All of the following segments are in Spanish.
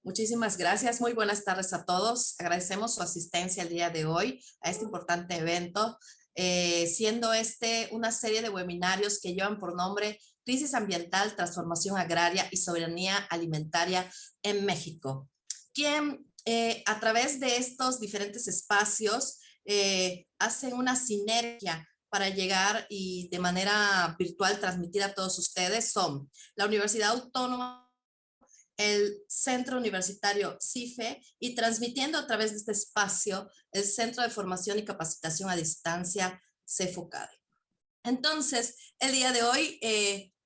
Muchísimas gracias. Muy buenas tardes a todos. Agradecemos su asistencia el día de hoy a este importante evento, siendo una serie de webinarios que llevan por nombre Crisis Ambiental, Transformación Agraria y Soberanía Alimentaria en México, quien a través de estos diferentes espacios hacen una sinergia para llegar y de manera virtual transmitir a todos ustedes. Son la Universidad Autónoma, el Centro Universitario CIFE y transmitiendo a través de este espacio el Centro de Formación y Capacitación a Distancia CEFOCADE. Entonces, el día de hoy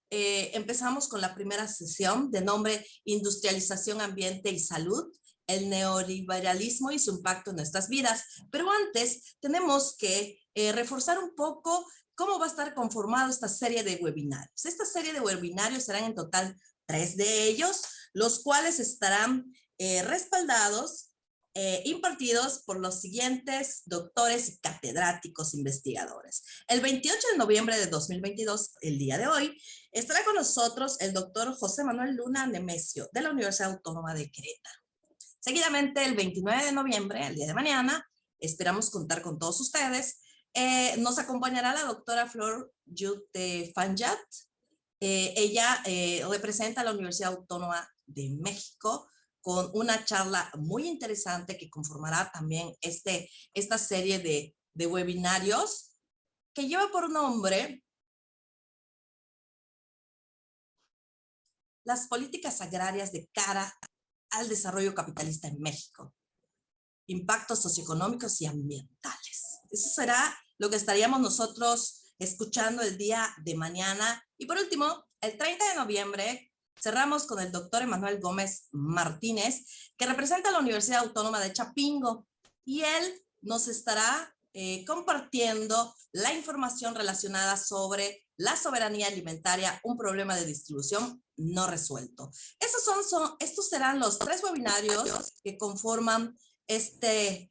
empezamos con la primera sesión de nombre Industrialización, Ambiente y Salud, el neoliberalismo y su impacto en nuestras vidas. Pero antes tenemos que reforzar un poco cómo va a estar conformada esta serie de webinarios. Esta serie de webinarios serán en total 3 de ellos, los cuales estarán respaldados, impartidos por los siguientes doctores y catedráticos investigadores. El 28 de noviembre de 2022, el día de hoy, estará con nosotros el doctor José Manuel Luna Nemesio, de la Universidad Autónoma de Querétaro. Seguidamente, el 29 de noviembre, el día de mañana, esperamos contar con todos ustedes. Nos acompañará la doctora Flor Yutefanyat. Ella representa a la Universidad Autónoma de México con una charla muy interesante que conformará también esta serie de webinarios que lleva por nombre Las políticas agrarias de cara al desarrollo capitalista en México, impactos socioeconómicos y ambientales. Eso será lo que estaríamos nosotros escuchando el día de mañana. Y por último, el 30 de noviembre cerramos con el doctor Emanuel Gómez Martínez, que representa a la Universidad Autónoma de Chapingo, y él nos estará compartiendo la información relacionada sobre la soberanía alimentaria, un problema de distribución no resuelto. Estos serán los 3 webinarios que conforman este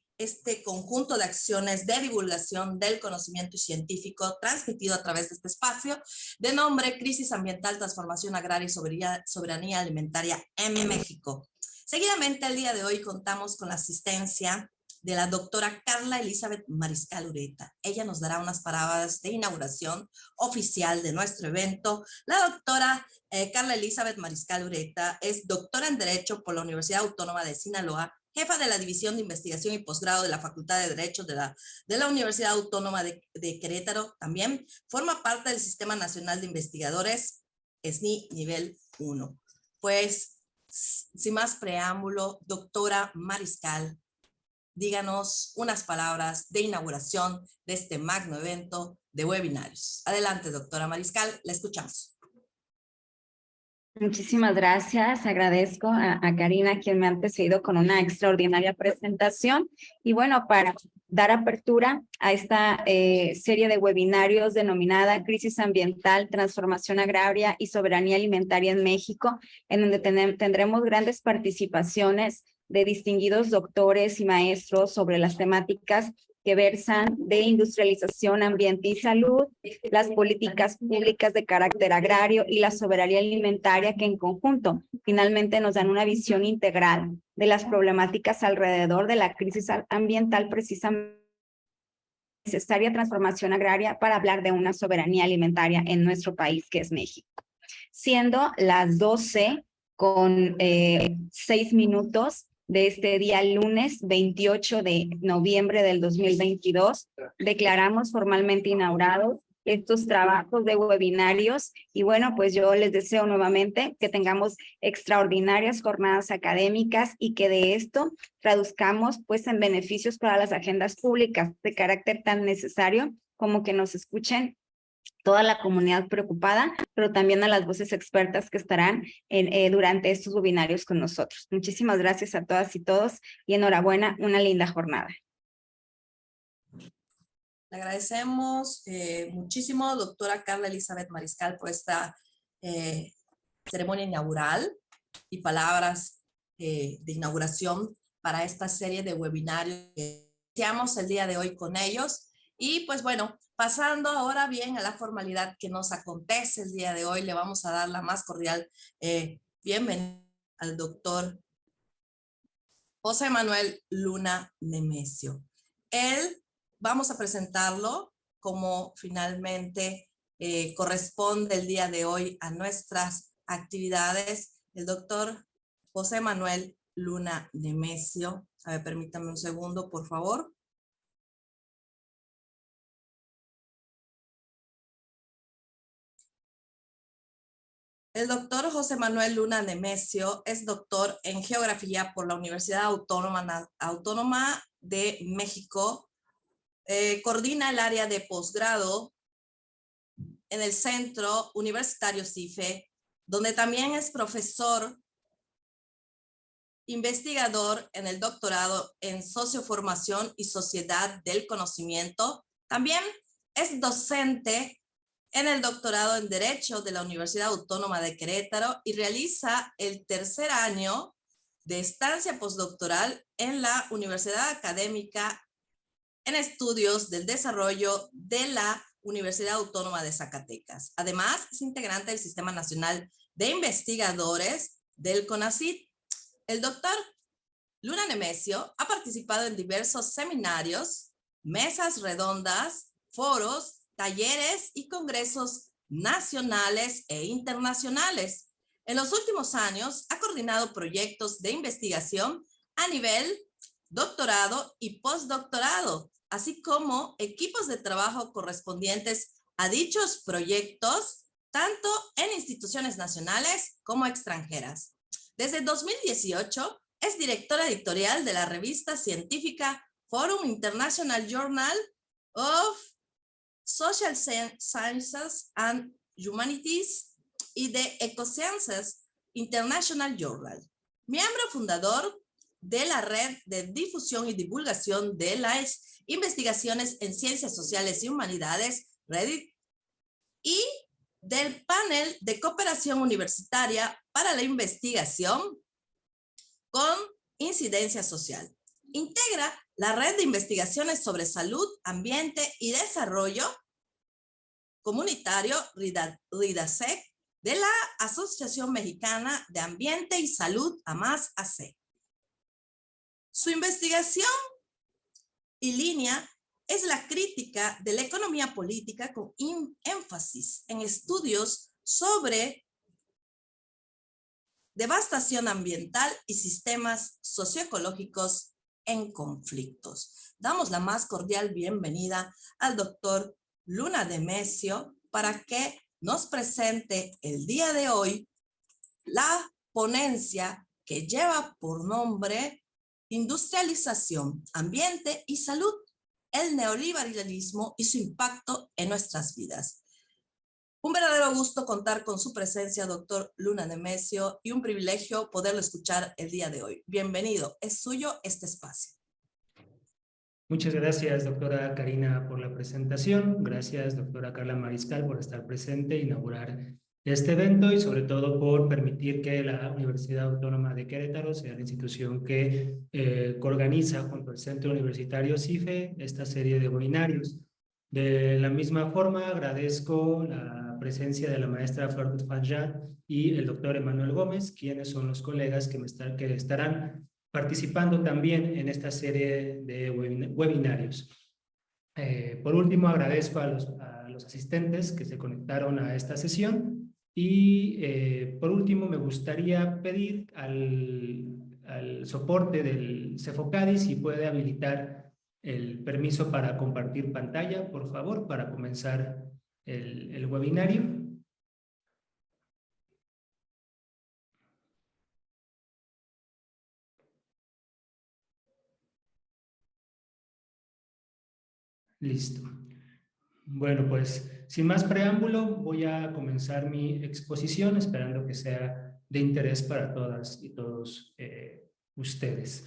conjunto de acciones de divulgación del conocimiento científico transmitido a través de este espacio de nombre Crisis Ambiental, Transformación Agraria y Soberanía Alimentaria en México. Seguidamente, el día de hoy contamos con la asistencia de la doctora Carla Elizabeth Mariscal Ureta. Ella nos dará unas palabras de inauguración oficial de nuestro evento. La doctora Carla Elizabeth Mariscal Ureta es doctora en Derecho por la Universidad Autónoma de Sinaloa, jefa de la División de Investigación y Posgrado de la Facultad de Derecho de la Universidad Autónoma de Querétaro. También forma parte del Sistema Nacional de Investigadores SNI Nivel 1. Pues, sin más preámbulo, doctora Mariscal, díganos unas palabras de inauguración de este magno evento de webinarios. Adelante, doctora Mariscal, la escuchamos. Muchísimas gracias, agradezco a Karina, quien me ha antecedido con una extraordinaria presentación. Y bueno, para dar apertura a esta serie de webinarios denominada Crisis Ambiental, Transformación Agraria y Soberanía Alimentaria en México, en donde tendremos grandes participaciones de distinguidos doctores y maestros sobre las temáticas que versan de industrialización, ambiente y salud, las políticas públicas de carácter agrario y la soberanía alimentaria, que en conjunto finalmente nos dan una visión integral de las problemáticas alrededor de la crisis ambiental, precisamente necesaria transformación agraria para hablar de una soberanía alimentaria en nuestro país, que es México. Siendo las 12 con 6 minutos de este día lunes 28 de noviembre del 2022, declaramos formalmente inaugurados estos trabajos de webinarios. Y bueno, pues yo les deseo nuevamente que tengamos extraordinarias jornadas académicas y que de esto traduzcamos pues en beneficios para las agendas públicas de carácter tan necesario como que nos escuchen toda la comunidad preocupada, pero también a las voces expertas que estarán durante estos webinarios con nosotros. Muchísimas gracias a todas y todos y enhorabuena, una linda jornada. Le agradecemos muchísimo, doctora Carla Elizabeth Mariscal, por esta ceremonia inaugural y palabras de inauguración para esta serie de webinarios que iniciamos el día de hoy con ellos. Y pues bueno, pasando ahora bien a la formalidad que nos acontece el día de hoy, le vamos a dar la más cordial bienvenida al doctor José Manuel Luna Nemesio. Él, vamos a presentarlo como finalmente corresponde el día de hoy a nuestras actividades, el doctor José Manuel Luna Nemesio. A ver, permítame un segundo, por favor. El doctor José Manuel Luna Nemesio es doctor en Geografía por la Universidad Autónoma de México. Coordina el área de posgrado en el Centro Universitario CIFE, donde también es profesor investigador en el doctorado en Socioformación y Sociedad del Conocimiento. También es docente en el doctorado en Derecho de la Universidad Autónoma de Querétaro y realiza el tercer año de estancia postdoctoral en la Universidad Académica en Estudios del Desarrollo de la Universidad Autónoma de Zacatecas. Además, es integrante del Sistema Nacional de Investigadores del CONACYT. El doctor Luna Nemesio ha participado en diversos seminarios, mesas redondas, foros, talleres y congresos nacionales e internacionales. En los últimos años ha coordinado proyectos de investigación a nivel doctorado y postdoctorado, así como equipos de trabajo correspondientes a dichos proyectos, tanto en instituciones nacionales como extranjeras. Desde 2018 es directora editorial de la revista científica Forum International Journal of Social Sciences and Humanities y de Ecosciences International Journal. Miembro fundador de la Red de Difusión y Divulgación de las Investigaciones en Ciencias Sociales y Humanidades, REDIT, y del Panel de Cooperación Universitaria para la Investigación con Incidencia Social. Integra la Red de Investigaciones sobre Salud, Ambiente y Desarrollo Comunitario, RIDASEC, de la Asociación Mexicana de Ambiente y Salud, AMAS-AC. Su investigación y línea es la crítica de la economía política con énfasis en estudios sobre devastación ambiental y sistemas socioecológicos en conflictos. Damos la más cordial bienvenida al doctor Luna Nemesio para que nos presente el día de hoy la ponencia que lleva por nombre Industrialización, Ambiente y Salud, el neoliberalismo y su impacto en nuestras vidas. Un verdadero gusto contar con su presencia, doctor Luna Nemesio, y un privilegio poderlo escuchar el día de hoy. Bienvenido, es suyo este espacio. Muchas gracias, doctora Karina, por la presentación. Gracias, doctora Carla Mariscal, por estar presente e inaugurar este evento y sobre todo por permitir que la Universidad Autónoma de Querétaro sea la institución que coorganiza junto al Centro Universitario CIFE esta serie de webinarios. De la misma forma, agradezco la presencia de la maestra Flor Fadja y el doctor Emanuel Gómez, quienes son los colegas que estarán participando también en esta serie de webinarios. Por último, agradezco a los asistentes que se conectaron a esta sesión y por último me gustaría pedir al soporte del CEFOCADI si puede habilitar el permiso para compartir pantalla, por favor, para comenzar el webinario. Listo. Bueno, pues sin más preámbulo voy a comenzar mi exposición esperando que sea de interés para todas y todos ustedes.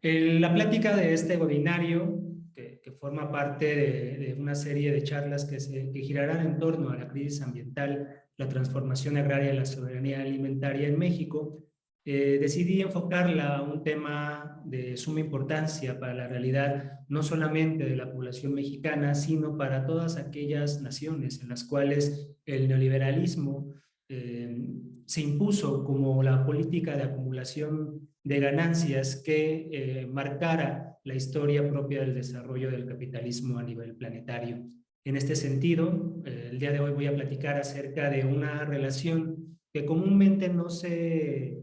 La plática de este webinario, que forma parte de una serie de charlas que girarán en torno a la crisis ambiental, la transformación agraria y la soberanía alimentaria en México, decidí enfocarla a un tema de suma importancia para la realidad no solamente de la población mexicana, sino para todas aquellas naciones en las cuales el neoliberalismo se impuso como la política de acumulación de ganancias que marcara la historia propia del desarrollo del capitalismo a nivel planetario. En este sentido, el día de hoy voy a platicar acerca de una relación que comúnmente no se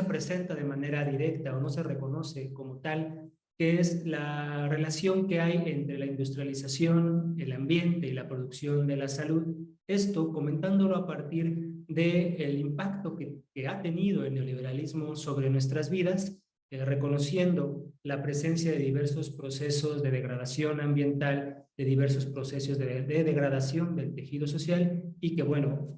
presenta de manera directa o no se reconoce como tal, que es la relación que hay entre la industrialización, el ambiente y la producción de la salud. Esto comentándolo a partir del impacto que ha tenido el neoliberalismo sobre nuestras vidas, reconociendo la presencia de diversos procesos de degradación ambiental, de diversos procesos de degradación del tejido social y que, bueno,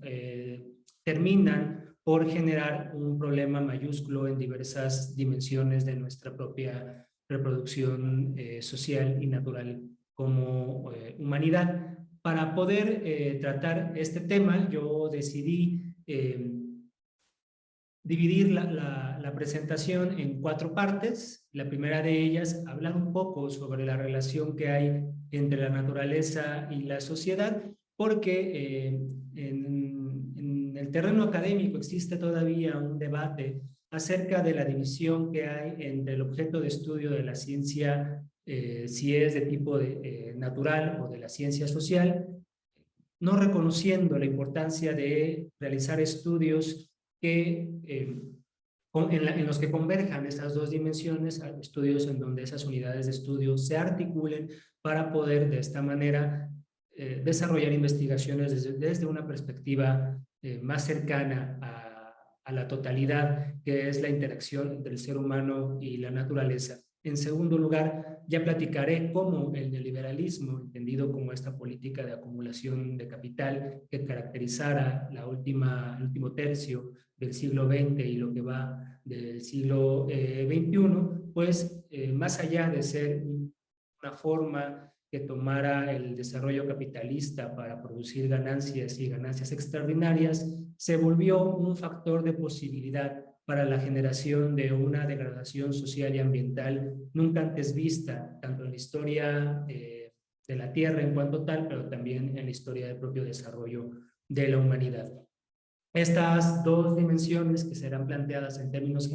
terminan por generar un problema mayúsculo en diversas dimensiones de nuestra propia reproducción social y natural como humanidad. Para poder tratar este tema, yo decidí dividir la presentación en 4 partes. La primera de ellas, hablar un poco sobre la relación que hay entre la naturaleza y la sociedad, porque en el terreno académico existe todavía un debate acerca de la división que hay entre el objeto de estudio de la ciencia, si es de tipo natural o de la ciencia social, no reconociendo la importancia de realizar estudios que, en los que converjan esas dos dimensiones, estudios en donde esas unidades de estudio se articulen para poder de esta manera desarrollar investigaciones desde una perspectiva más cercana a la totalidad, que es la interacción entre el ser humano y la naturaleza. En segundo lugar, ya platicaré cómo el neoliberalismo, entendido como esta política de acumulación de capital que caracterizara el último tercio del siglo XX y lo que va del siglo XXI, pues más allá de ser una forma que tomara el desarrollo capitalista para producir ganancias y ganancias extraordinarias, se volvió un factor de posibilidad para la generación de una degradación social y ambiental nunca antes vista, tanto en la historia de la Tierra en cuanto tal, pero también en la historia del propio desarrollo de la humanidad. Estas dos dimensiones que serán planteadas en términos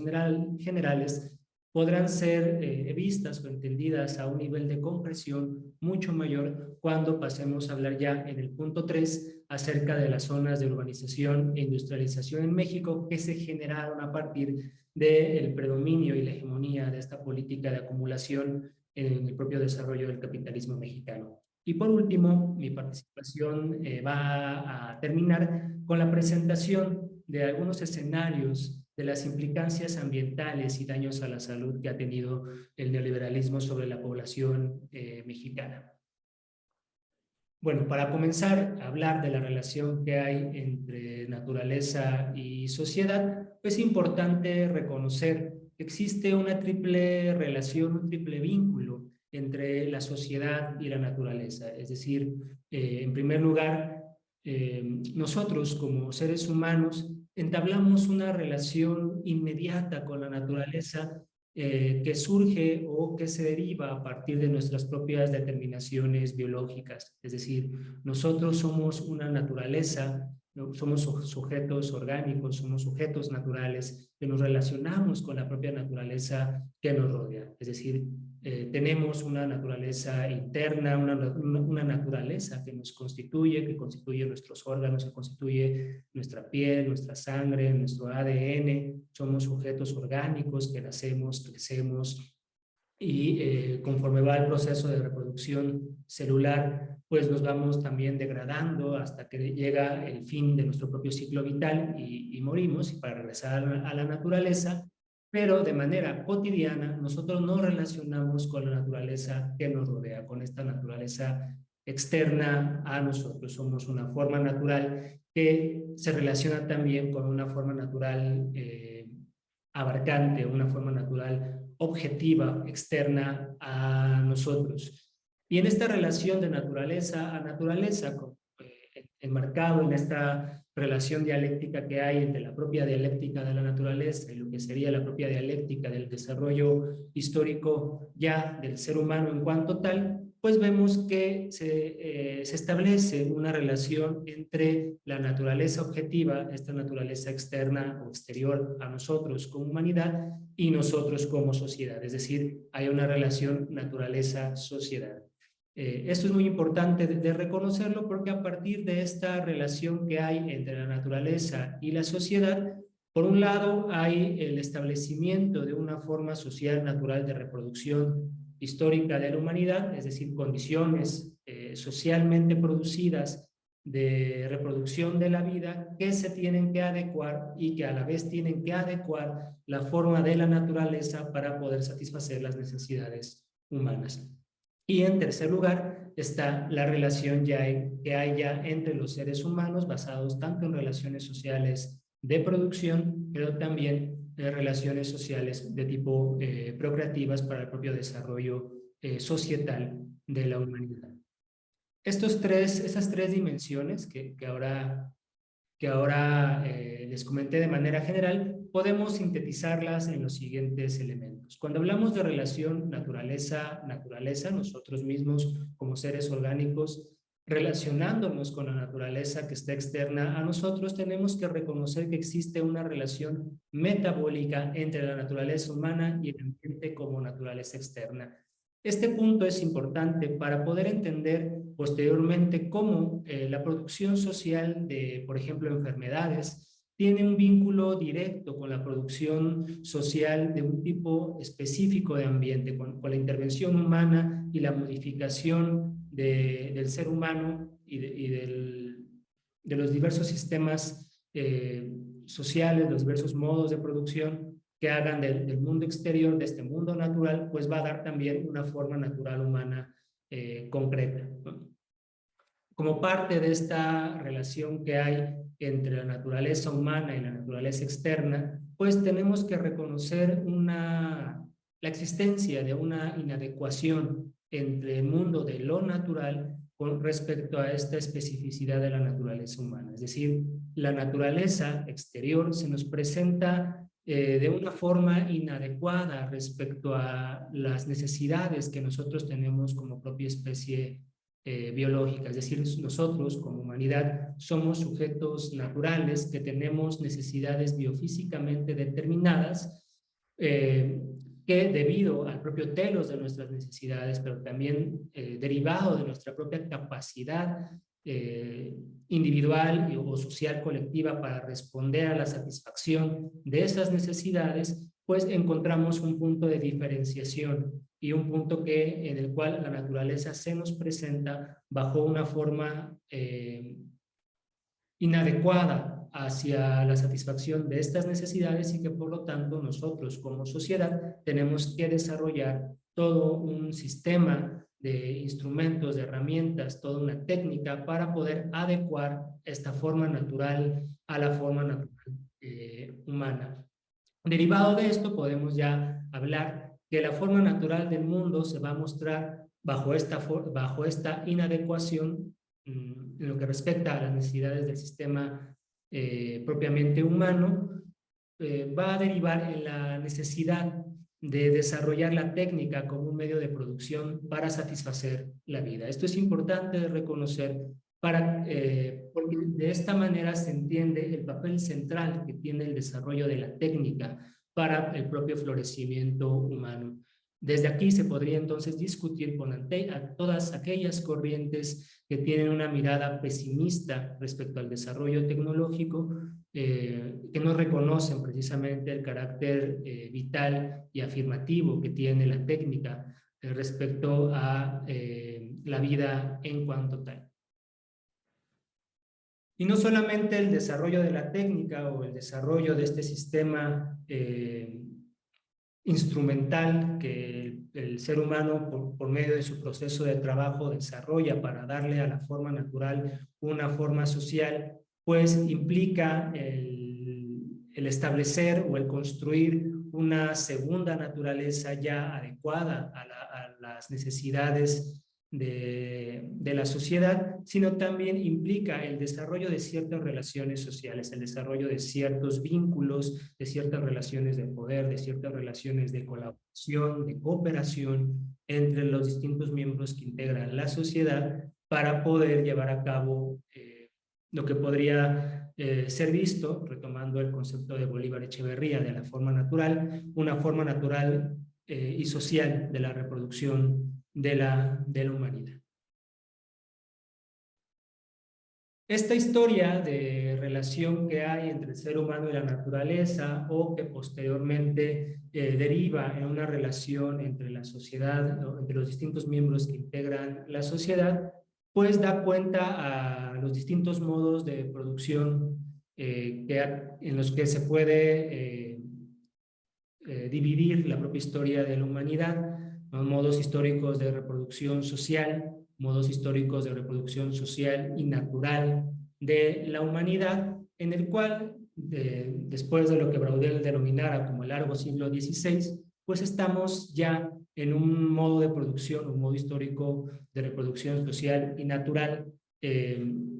generales podrán ser vistas o entendidas a un nivel de concreción mucho mayor cuando pasemos a hablar ya en el punto 3 acerca de las zonas de urbanización e industrialización en México que se generaron a partir del predominio y la hegemonía de esta política de acumulación en el propio desarrollo del capitalismo mexicano. Y por último, mi participación va a terminar con la presentación de algunos escenarios de las implicancias ambientales y daños a la salud que ha tenido el neoliberalismo sobre la población mexicana. Bueno, para comenzar a hablar de la relación que hay entre naturaleza y sociedad, es importante reconocer que existe una triple relación, un triple vínculo entre la sociedad y la naturaleza. Es decir, en primer lugar, nosotros como seres humanos entablamos una relación inmediata con la naturaleza que surge o que se deriva a partir de nuestras propias determinaciones biológicas. Es decir, nosotros somos una naturaleza, ¿no? Somos sujetos orgánicos, somos sujetos naturales que nos relacionamos con la propia naturaleza que nos rodea. Es decir, tenemos una naturaleza interna, una naturaleza que nos constituye, que constituye nuestros órganos, que constituye nuestra piel, nuestra sangre, nuestro ADN. Somos sujetos orgánicos que nacemos, crecemos y conforme va el proceso de reproducción celular, pues nos vamos también degradando hasta que llega el fin de nuestro propio ciclo vital y morimos, y para regresar a la naturaleza. Pero de manera cotidiana nosotros nos relacionamos con la naturaleza que nos rodea, con esta naturaleza externa a nosotros. Somos una forma natural que se relaciona también con una forma natural abarcante, una forma natural objetiva, externa a nosotros. Y en esta relación de naturaleza a naturaleza, enmarcado en esta relación dialéctica que hay entre la propia dialéctica de la naturaleza y lo que sería la propia dialéctica del desarrollo histórico ya del ser humano en cuanto tal, pues pues vemos que se establece una relación entre la naturaleza objetiva, esta naturaleza externa o exterior a nosotros como humanidad y nosotros como sociedad, es decir, hay una relación naturaleza-sociedad. Esto es muy importante de reconocerlo porque a partir de esta relación que hay entre la naturaleza y la sociedad, por un lado hay el establecimiento de una forma social natural de reproducción histórica de la humanidad, es decir, condiciones socialmente producidas de reproducción de la vida que se tienen que adecuar y que a la vez tienen que adecuar la forma de la naturaleza para poder satisfacer las necesidades humanas. Y en tercer lugar está la relación que hay ya entre los seres humanos basados tanto en relaciones sociales de producción, pero también relaciones sociales de tipo procreativas para el propio desarrollo societal de la humanidad. Esas tres dimensiones que ahora les comenté de manera general, podemos sintetizarlas en los siguientes elementos. Cuando hablamos de relación naturaleza-naturaleza, nosotros mismos como seres orgánicos, relacionándonos con la naturaleza que está externa a nosotros, tenemos que reconocer que existe una relación metabólica entre la naturaleza humana y el ambiente como naturaleza externa. Este punto es importante para poder entender posteriormente cómo la producción social de, por ejemplo, enfermedades, tiene un vínculo directo con la producción social de un tipo específico de ambiente, con la intervención humana y la modificación del ser humano y de los diversos sistemas sociales, los diversos modos de producción que hagan del mundo exterior, de este mundo natural, pues va a dar también una forma natural humana concreta, ¿no? Como parte de esta relación que hay entre la naturaleza humana y la naturaleza externa, pues tenemos que reconocer la existencia de una inadecuación entre el mundo de lo natural con respecto a esta especificidad de la naturaleza humana. Es decir, la naturaleza exterior se nos presenta de una forma inadecuada respecto a las necesidades que nosotros tenemos como propia especie biológica, es decir, nosotros como humanidad somos sujetos naturales que tenemos necesidades biofísicamente determinadas que debido al propio telos de nuestras necesidades, pero también derivado de nuestra propia capacidad individual o social colectiva para responder a la satisfacción de esas necesidades, pues encontramos un punto de diferenciación y un punto en el cual la naturaleza se nos presenta bajo una forma inadecuada hacia la satisfacción de estas necesidades y que por lo tanto nosotros como sociedad tenemos que desarrollar todo un sistema de instrumentos, de herramientas, toda una técnica para poder adecuar esta forma natural a la forma natural humana. Derivado de esto podemos ya hablar que la forma natural del mundo se va a mostrar bajo esta inadecuación en lo que respecta a las necesidades del sistema propiamente humano, va a derivar en la necesidad de desarrollar la técnica como un medio de producción para satisfacer la vida. Esto es importante de reconocer porque de esta manera se entiende el papel central que tiene el desarrollo de la técnica para el propio florecimiento humano. Desde aquí se podría entonces discutir con a todas aquellas corrientes que tienen una mirada pesimista respecto al desarrollo tecnológico, que no reconocen precisamente el carácter vital y afirmativo que tiene la técnica respecto a la vida en cuanto tal. Y no solamente el desarrollo de la técnica o el desarrollo de este sistema instrumental que el ser humano por medio de su proceso de trabajo desarrolla para darle a la forma natural una forma social, pues implica el establecer o el construir una segunda naturaleza ya adecuada a las necesidades de la sociedad, sino también implica el desarrollo de ciertas relaciones sociales, el desarrollo de ciertos vínculos, de ciertas relaciones de poder, de ciertas relaciones de colaboración, de cooperación entre los distintos miembros que integran la sociedad para poder llevar a cabo lo que podría ser visto, retomando el concepto de Bolívar Echeverría, de la forma natural, una forma natural y social de la reproducción de la humanidad. Esta historia de relación que hay entre el ser humano y la naturaleza, o que posteriormente deriva en una relación entre la sociedad, ¿no?, entre los distintos miembros que integran la sociedad, pues da cuenta a los distintos modos de producción en los que se puede dividir la propia historia de la humanidad, ¿no? Modos históricos de reproducción social, modos históricos de reproducción social y natural de la humanidad, en el cual, después de lo que Braudel denominara como el largo siglo XVI, pues estamos ya en un modo de producción, un modo histórico de reproducción social y natural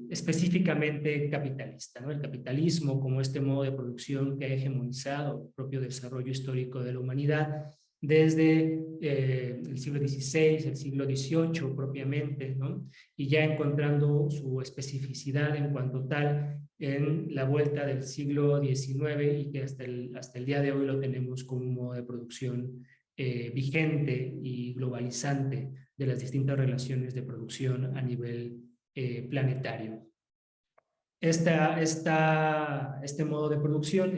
específicamente capitalista, ¿no? El capitalismo como este modo de producción que ha hegemonizado el propio desarrollo histórico de la humanidad desde el siglo XVI, el siglo XVIII propiamente, ¿no? Y ya encontrando su especificidad en cuanto tal en la vuelta del siglo XIX, y que hasta el día de hoy lo tenemos como un modo de producción vigente y globalizante de las distintas relaciones de producción a nivel planetario. Este modo de producción,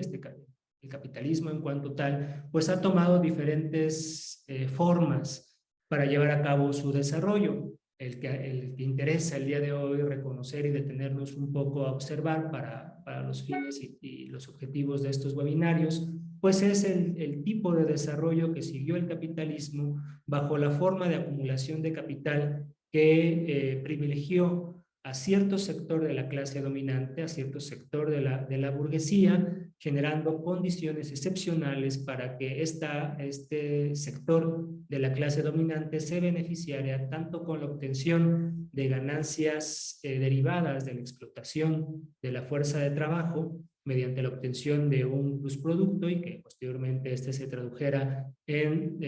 el capitalismo en cuanto tal, pues ha tomado diferentes formas para llevar a cabo su desarrollo. El que interesa el día de hoy reconocer y detenernos un poco a observar para los fines y los objetivos de estos webinarios, pues es el tipo de desarrollo que siguió el capitalismo bajo la forma de acumulación de capital que privilegió a cierto sector de la clase dominante, a cierto sector de la burguesía, generando condiciones excepcionales para que este sector de la clase dominante se beneficiara tanto con la obtención de ganancias derivadas de la explotación de la fuerza de trabajo, mediante la obtención de un plusproducto, y que posteriormente se tradujera en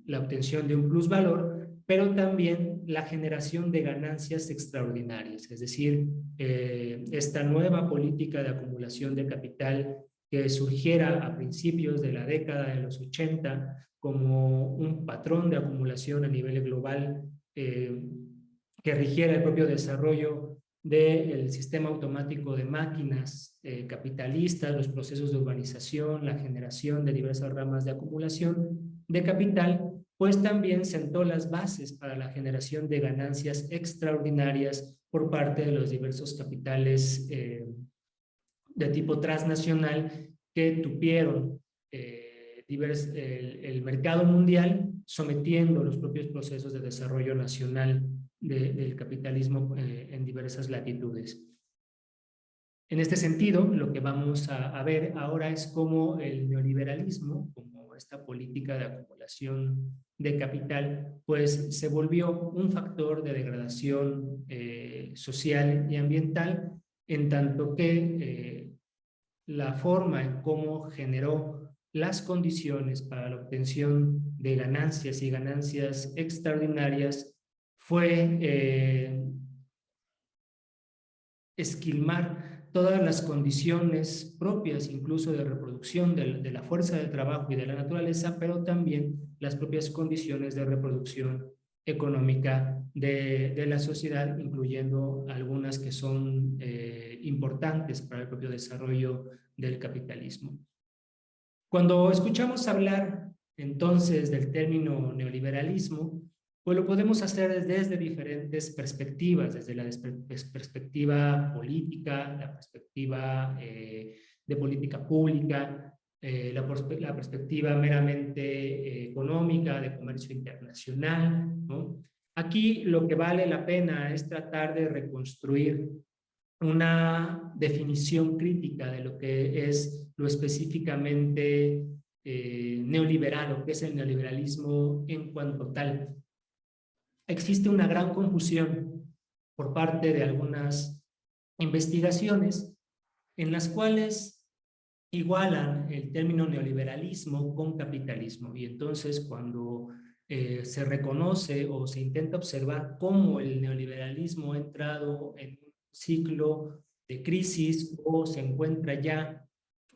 la obtención de un plusvalor, pero también la generación de ganancias extraordinarias, es decir, esta nueva política de acumulación de capital que surgiera a principios de la década de los 80 como un patrón de acumulación a nivel global que rigiera el propio desarrollo del sistema automático de máquinas capitalistas, los procesos de urbanización, la generación de diversas ramas de acumulación de capital, pues también sentó las bases para la generación de ganancias extraordinarias por parte de los diversos capitales de tipo transnacional que tupieron el mercado mundial, sometiendo los propios procesos de desarrollo nacional del capitalismo en diversas latitudes. En este sentido, lo que vamos a ver ahora es cómo el neoliberalismo, como esta política de acumulación de capital, pues se volvió un factor de degradación social y ambiental, en tanto que la forma en cómo generó las condiciones para la obtención de ganancias y ganancias extraordinarias fue esquilmar todas las condiciones propias incluso de reproducción de la fuerza de trabajo y de la naturaleza, pero también las propias condiciones de reproducción económica de la sociedad, incluyendo algunas que son importantes para el propio desarrollo del capitalismo. Cuando escuchamos hablar entonces del término neoliberalismo, pues lo podemos hacer desde diferentes perspectivas, desde la perspectiva política, la perspectiva de política pública, la perspectiva meramente económica, de comercio internacional, ¿no? Aquí lo que vale la pena es tratar de reconstruir una definición crítica de lo que es lo específicamente neoliberal, o que es el neoliberalismo en cuanto tal. existe una gran confusión por parte de algunas investigaciones en las cuales igualan el término neoliberalismo con capitalismo. Y entonces cuando se reconoce o se intenta observar cómo el neoliberalismo ha entrado en un ciclo de crisis o se encuentra ya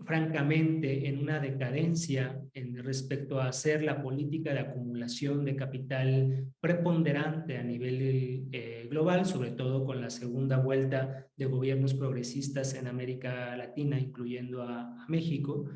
francamente en una decadencia respecto a hacer la política de acumulación de capital preponderante a nivel global, sobre todo con la segunda vuelta de gobiernos progresistas en América Latina, incluyendo a México,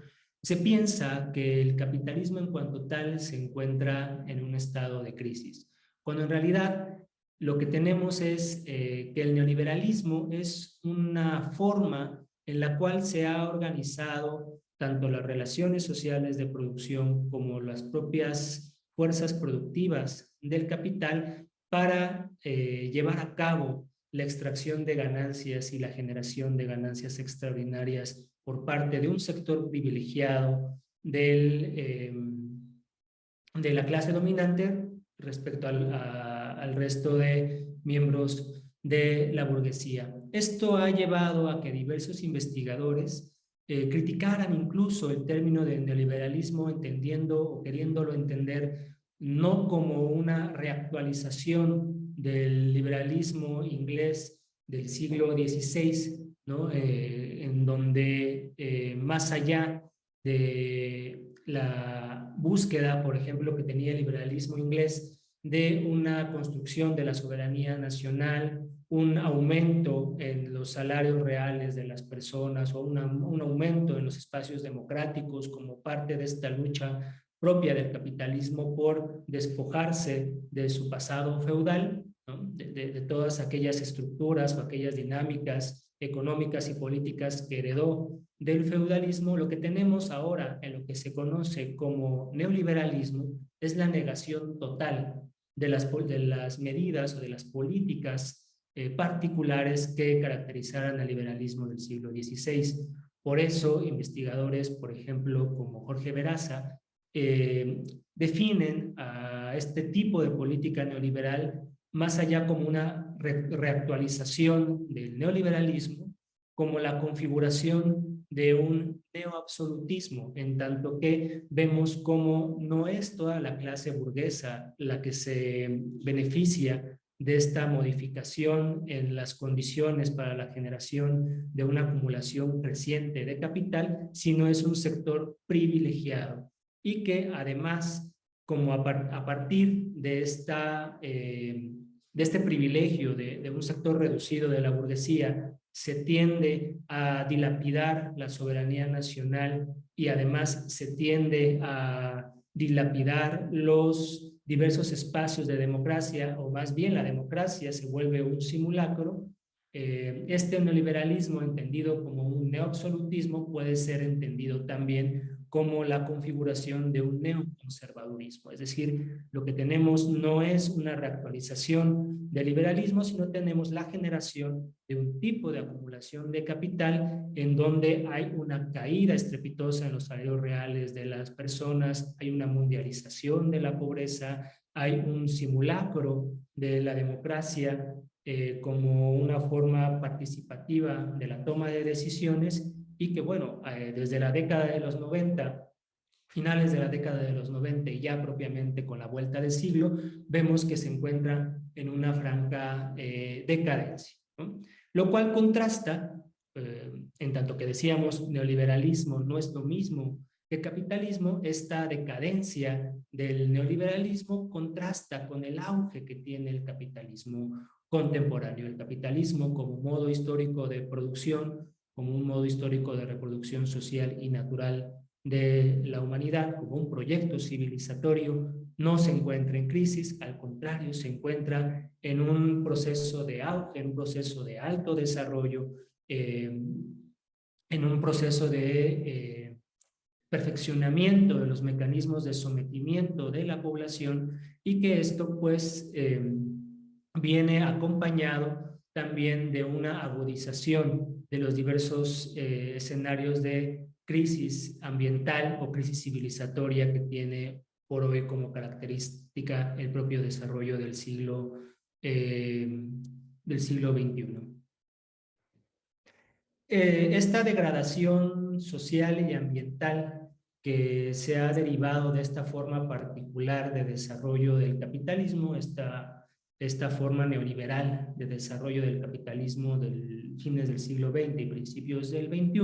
se piensa que el capitalismo en cuanto tal se encuentra en un estado de crisis, cuando en realidad lo que tenemos es que el neoliberalismo es una forma en la cual se ha organizado tanto las relaciones sociales de producción como las propias fuerzas productivas del capital para llevar a cabo la extracción de ganancias y la generación de ganancias extraordinarias por parte de un sector privilegiado de la clase dominante respecto al resto de miembros de la burguesía. Esto ha llevado a que diversos investigadores criticaran incluso el término de neoliberalismo, entendiendo o queriéndolo entender no como una reactualización del liberalismo inglés del siglo XVI, ¿no? En donde más allá de la búsqueda, por ejemplo, que tenía el liberalismo inglés de una construcción de la soberanía nacional, un aumento en los salarios reales de las personas o un aumento en los espacios democráticos como parte de esta lucha propia del capitalismo por despojarse de su pasado feudal, ¿no? de todas aquellas estructuras o aquellas dinámicas económicas y políticas que heredó del feudalismo. Lo que tenemos ahora en lo que se conoce como neoliberalismo es la negación total de las medidas o de las políticas particulares que caracterizaran al liberalismo del siglo XVI. Por eso, investigadores, por ejemplo, como Jorge Veraza, definen a este tipo de política neoliberal más allá como una reactualización del neoliberalismo, como la configuración de un neoabsolutismo, en tanto que vemos cómo no es toda la clase burguesa la que se beneficia de esta modificación en las condiciones para la generación de una acumulación creciente de capital, sino es un sector privilegiado y que además, como a partir de este privilegio de un sector reducido de la burguesía, se tiende a dilapidar la soberanía nacional y además se tiende a dilapidar los diversos espacios de democracia, o más bien la democracia se vuelve un simulacro. Este neoliberalismo, entendido como un neoabsolutismo, puede ser entendido también como la configuración de un neoconservadurismo. Es decir, lo que tenemos no es una reactualización del liberalismo, sino tenemos la generación de un tipo de acumulación de capital en donde hay una caída estrepitosa en los salarios reales de las personas, hay una mundialización de la pobreza, hay un simulacro de la democracia como una forma participativa de la toma de decisiones, y que bueno, desde la década de los 90, finales de la década de los 90 y ya propiamente con la vuelta del siglo, vemos que se encuentra en una franca decadencia, ¿no? Lo cual contrasta, en tanto que decíamos neoliberalismo no es lo mismo que capitalismo, esta decadencia del neoliberalismo contrasta con el auge que tiene el capitalismo contemporáneo, el capitalismo como modo histórico de producción, como un modo histórico de reproducción social y natural de la humanidad, como un proyecto civilizatorio, no se encuentra en crisis, al contrario, se encuentra en un proceso de auge, en un proceso de alto desarrollo, en un proceso de perfeccionamiento de los mecanismos de sometimiento de la población, y que esto pues viene acompañado también de una agudización de los diversos escenarios de crisis ambiental o crisis civilizatoria que tiene por hoy como característica el propio desarrollo del siglo XXI. Esta degradación social y ambiental que se ha derivado de esta forma particular de desarrollo del capitalismo, esta forma neoliberal de desarrollo del capitalismo del fines del siglo XX y principios del XXI,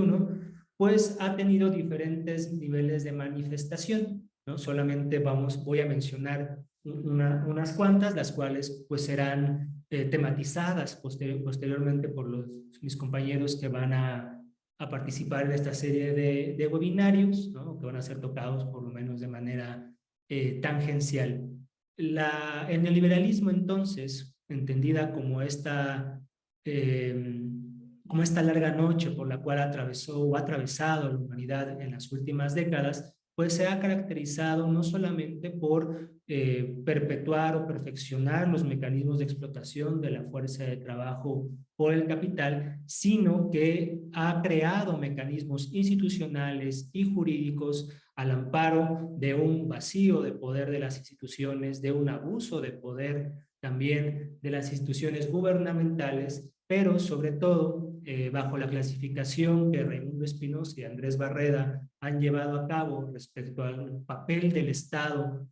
pues ha tenido diferentes niveles de manifestación, ¿no? Solamente voy a mencionar unas cuantas, las cuales pues serán tematizadas posteriormente por mis compañeros que van a participar en esta serie de webinarios, ¿no? Que van a ser tocados por lo menos de manera tangencial. El neoliberalismo, entonces, entendida como esta larga noche por la cual atravesó o ha atravesado la humanidad en las últimas décadas, pues se ha caracterizado no solamente por perpetuar o perfeccionar los mecanismos de explotación de la fuerza de trabajo por el capital, sino que ha creado mecanismos institucionales y jurídicos al amparo de un vacío de poder de las instituciones, de un abuso de poder también de las instituciones gubernamentales, pero sobre todo bajo la clasificación que Raimundo Espinosa y Andrés Barreda han llevado a cabo respecto al papel del Estado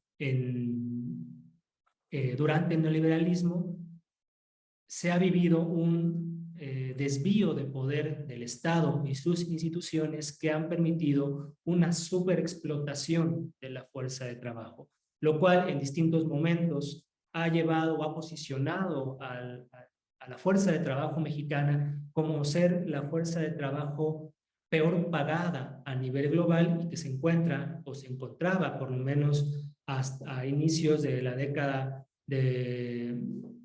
durante el neoliberalismo, se ha vivido un desvío de poder del Estado y sus instituciones que han permitido una superexplotación de la fuerza de trabajo, lo cual en distintos momentos ha llevado o ha posicionado a la fuerza de trabajo mexicana como ser la fuerza de trabajo peor pagada a nivel global y que se encuentra o se encontraba por lo menos hasta inicios de la década de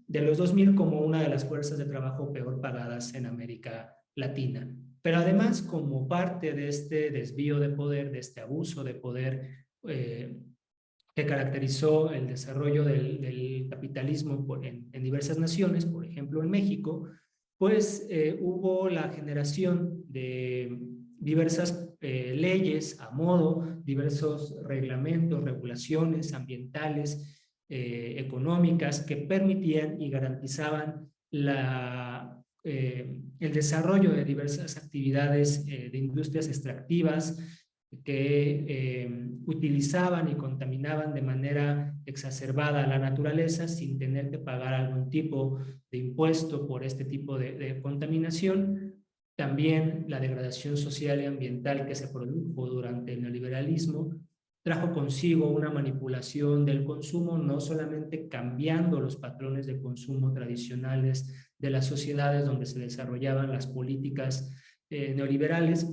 los 2000 como una de las fuerzas de trabajo peor pagadas en América Latina. Pero además, como parte de este desvío de poder, de este abuso de poder que caracterizó el desarrollo del capitalismo en diversas naciones, por ejemplo en México, pues hubo la generación de diversas leyes a modo, diversos reglamentos, regulaciones ambientales, económicas que permitían y garantizaban el desarrollo de diversas actividades de industrias extractivas que utilizaban y contaminaban de manera exacerbada la naturaleza sin tener que pagar algún tipo de impuesto por este tipo de contaminación. También la degradación social y ambiental que se produjo durante el neoliberalismo trajo consigo una manipulación del consumo, no solamente cambiando los patrones de consumo tradicionales de las sociedades donde se desarrollaban las políticas neoliberales,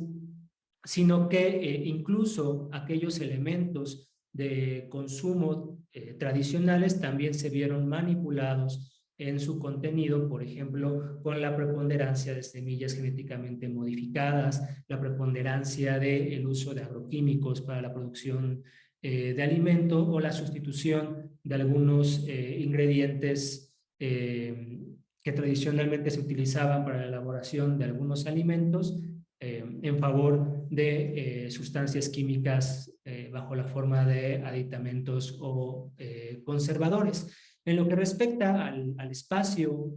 sino que incluso aquellos elementos de consumo tradicionales también se vieron manipulados en su contenido, por ejemplo, con la preponderancia de semillas genéticamente modificadas, la preponderancia del uso de agroquímicos para la producción de alimento o la sustitución de algunos ingredientes que tradicionalmente se utilizaban para la elaboración de algunos alimentos en favor de sustancias químicas bajo la forma de aditamentos o conservadores. En lo que respecta al espacio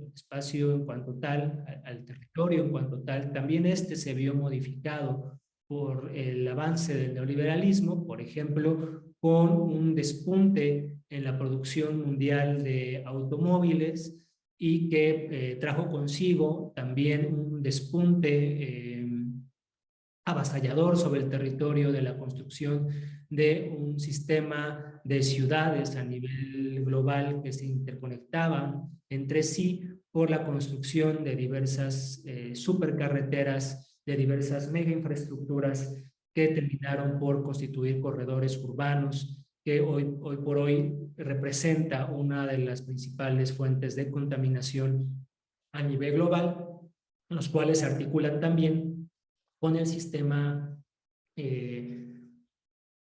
en cuanto tal, al territorio en cuanto tal, también este se vio modificado por el avance del neoliberalismo, por ejemplo, con un despunte en la producción mundial de automóviles y que trajo consigo también un despunte avasallador sobre el territorio de la construcción de un sistema de ciudades a nivel global que se interconectaban entre sí por la construcción de diversas supercarreteras, de diversas mega infraestructuras que terminaron por constituir corredores urbanos que hoy por hoy representa una de las principales fuentes de contaminación a nivel global, los cuales se articulan también con el sistema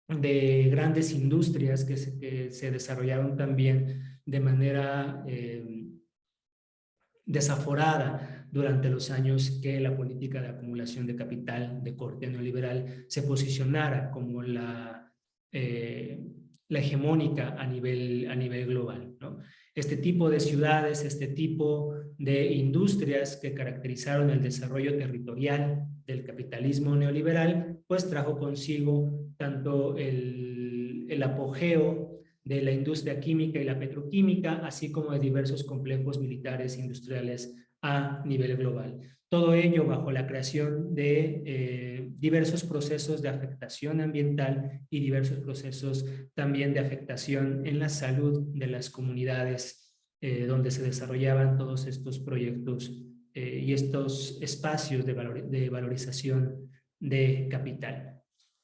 de grandes industrias que se desarrollaron también de manera desaforada durante los años que la política de acumulación de capital de corte neoliberal se posicionara como la hegemónica a nivel global, ¿no? Este tipo de ciudades, este tipo de industrias que caracterizaron el desarrollo territorial del capitalismo neoliberal, pues trajo consigo tanto el apogeo de la industria química y la petroquímica, así como de diversos complejos militares e industriales a nivel global. Todo ello bajo la creación de diversos procesos de afectación ambiental y diversos procesos también de afectación en la salud de las comunidades donde se desarrollaban todos estos proyectos y estos espacios de valorización de capital.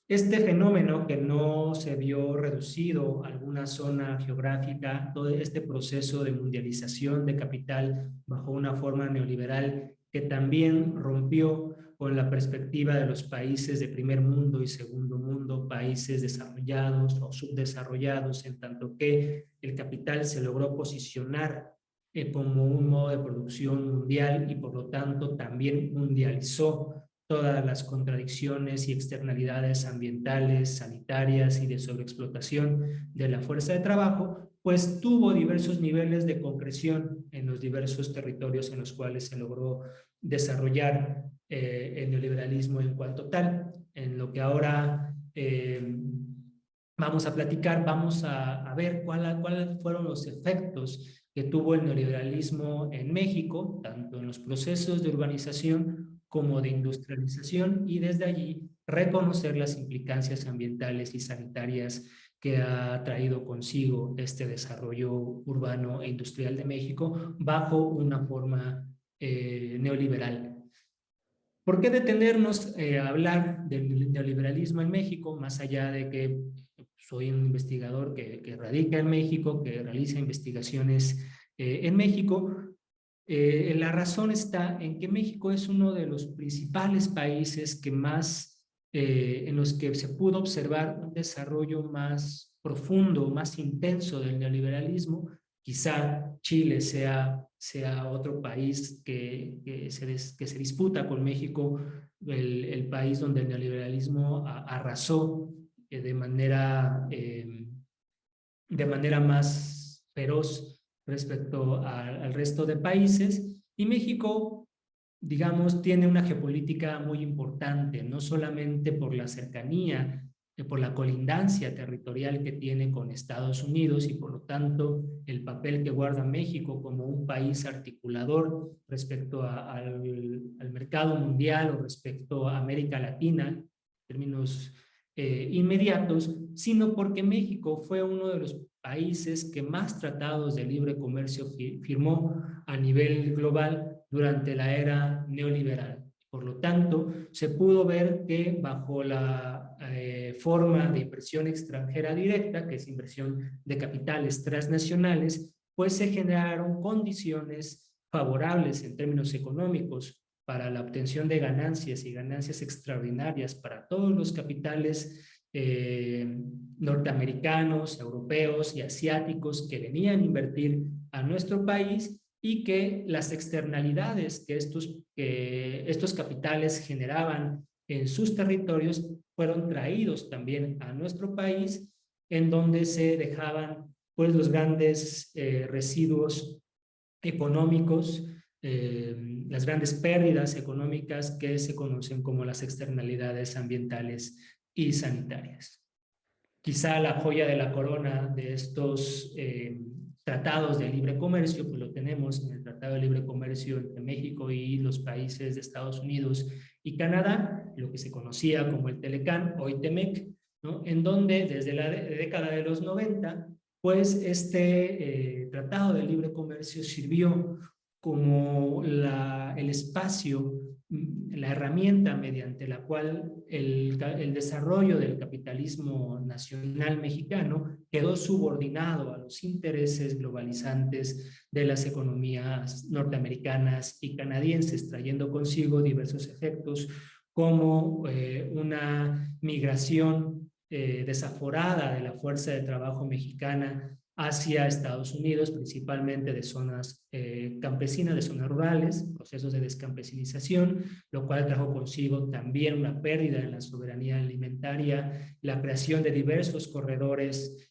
Este fenómeno que no se vio reducido a alguna zona geográfica, todo este proceso de mundialización de capital bajo una forma neoliberal que también rompió con la perspectiva de los países de primer mundo y segundo mundo, países desarrollados o subdesarrollados, en tanto que el capital se logró posicionar como un modo de producción mundial y por lo tanto también mundializó todas las contradicciones y externalidades ambientales, sanitarias y de sobreexplotación de la fuerza de trabajo, pues tuvo diversos niveles de concreción en los diversos territorios en los cuales se logró desarrollar el neoliberalismo en cuanto tal. En lo que ahora vamos a platicar, vamos a ver cuáles fueron los efectos que tuvo el neoliberalismo en México, tanto en los procesos de urbanización como de industrialización, y desde allí reconocer las implicancias ambientales y sanitarias que ha traído consigo este desarrollo urbano e industrial de México bajo una forma neoliberal. ¿Por qué detenernos a hablar del neoliberalismo en México, más allá de que soy un investigador que radica en México, que realiza investigaciones en México? La razón está en que México es uno de los principales países que más, en los que se pudo observar un desarrollo más profundo, más intenso del neoliberalismo. Quizá Chile sea otro país que se disputa con México, el país donde el neoliberalismo arrasó de manera más feroz respecto al resto de países. Y México, digamos, tiene una geopolítica muy importante, no solamente por la cercanía, por la colindancia territorial que tiene con Estados Unidos y por lo tanto el papel que guarda México como un país articulador respecto al mercado mundial o respecto a América Latina, en términos inmediatos, sino porque México fue uno de los países que más tratados de libre comercio firmó a nivel global durante la era neoliberal. Por lo tanto, se pudo ver que bajo la forma de inversión extranjera directa, que es inversión de capitales transnacionales, pues se generaron condiciones favorables en términos económicos para la obtención de ganancias y ganancias extraordinarias para todos los capitales norteamericanos, europeos y asiáticos que venían a invertir a nuestro país, y que las externalidades que estos capitales generaban en sus territorios fueron traídos también a nuestro país, en donde se dejaban pues los grandes residuos económicos, las grandes pérdidas económicas que se conocen como las externalidades ambientales y sanitarias. Quizá la joya de la corona de estos tratados de libre comercio, pues lo tenemos en el Tratado de Libre Comercio entre México y los países de Estados Unidos y Canadá, lo que se conocía como el Telecán, hoy Temec, ¿no? En donde desde la década de los 90, pues este Tratado de Libre Comercio sirvió como el espacio, la herramienta mediante la cual el desarrollo del capitalismo nacional mexicano quedó subordinado a los intereses globalizantes de las economías norteamericanas y canadienses, trayendo consigo diversos efectos como una migración desaforada de la fuerza de trabajo mexicana hacia Estados Unidos, principalmente de zonas campesinas, de zonas rurales, procesos de descampesinización, lo cual trajo consigo también una pérdida en la soberanía alimentaria, la creación de diversos corredores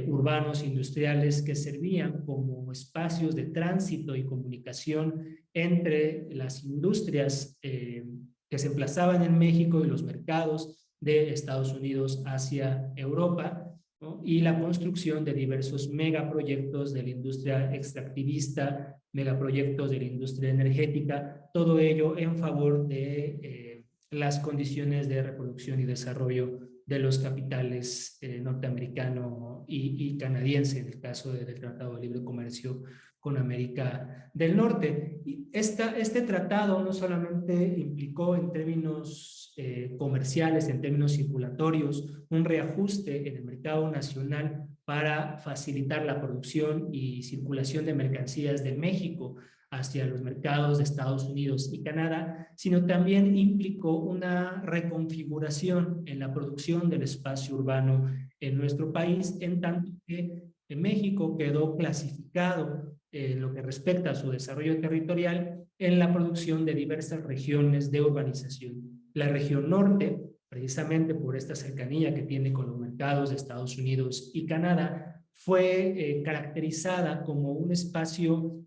urbanos industriales que servían como espacios de tránsito y comunicación entre las industrias que se emplazaban en México y los mercados de Estados Unidos hacia Europa, ¿no? Y la construcción de diversos megaproyectos de la industria extractivista, megaproyectos de la industria energética, todo ello en favor de las condiciones de reproducción y desarrollo de los capitales norteamericano y canadiense, en el caso del Tratado de Libre Comercio con América del Norte. Y este tratado no solamente implicó en términos comerciales, en términos circulatorios, un reajuste en el mercado nacional para facilitar la producción y circulación de mercancías de México hacia los mercados de Estados Unidos y Canadá, sino también implicó una reconfiguración en la producción del espacio urbano en nuestro país, en tanto que México quedó clasificado lo que respecta a su desarrollo territorial en la producción de diversas regiones de urbanización. La región norte, precisamente por esta cercanía que tiene con los mercados de Estados Unidos y Canadá, fue caracterizada como un espacio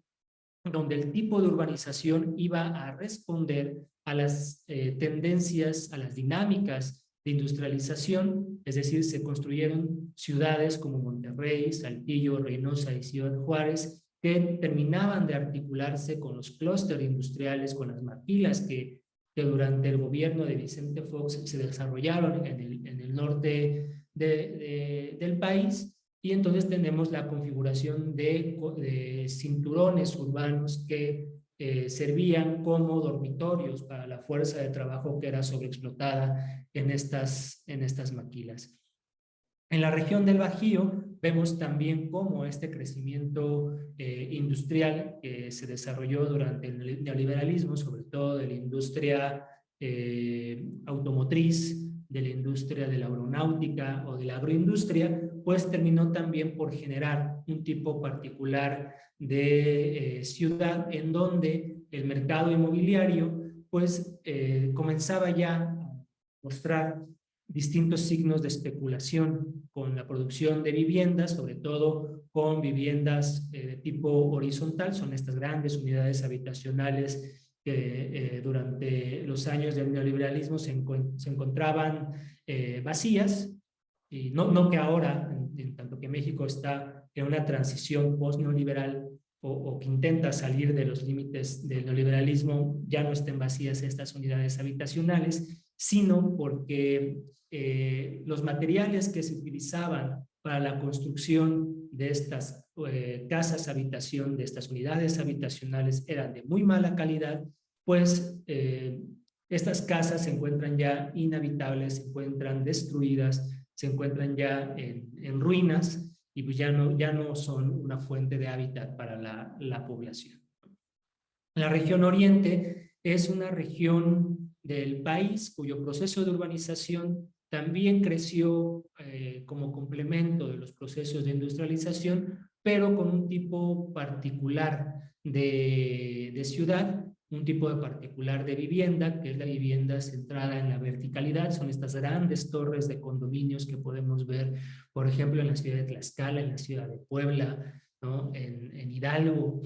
donde el tipo de urbanización iba a responder a las tendencias, a las dinámicas de industrialización, es decir, se construyeron ciudades como Monterrey, Saltillo, Reynosa y Ciudad Juárez, que terminaban de articularse con los clústeres industriales, con las maquilas que durante el gobierno de Vicente Fox se desarrollaron en el norte del país. Y entonces tenemos la configuración de cinturones urbanos que servían como dormitorios para la fuerza de trabajo que era sobreexplotada en estas maquilas. En la región del Bajío vemos también cómo este crecimiento industrial que se desarrolló durante el neoliberalismo, sobre todo de la industria automotriz, de la industria de la aeronáutica o de la agroindustria, pues terminó también por generar un tipo particular de ciudad en donde el mercado inmobiliario pues comenzaba ya a mostrar distintos signos de especulación con la producción de viviendas, sobre todo con viviendas de tipo horizontal, son estas grandes unidades habitacionales que durante los años del neoliberalismo se encontraban vacías, y no que ahora, en tanto que México está en una transición post-neoliberal o que intenta salir de los límites del neoliberalismo, ya no estén vacías estas unidades habitacionales, sino porque los materiales que se utilizaban para la construcción de estas casas habitación, de estas unidades habitacionales, eran de muy mala calidad, pues estas casas se encuentran ya inhabitables, se encuentran destruidas, se encuentran ya en ruinas y pues ya no son una fuente de hábitat para la población. La región oriente es una región del país cuyo proceso de urbanización también creció como complemento de los procesos de industrialización, pero con un tipo particular de ciudad, un tipo de particular de vivienda, que es la vivienda centrada en la verticalidad. Son estas grandes torres de condominios que podemos ver, por ejemplo, en la ciudad de Tlaxcala, en la ciudad de Puebla, ¿no? en Hidalgo,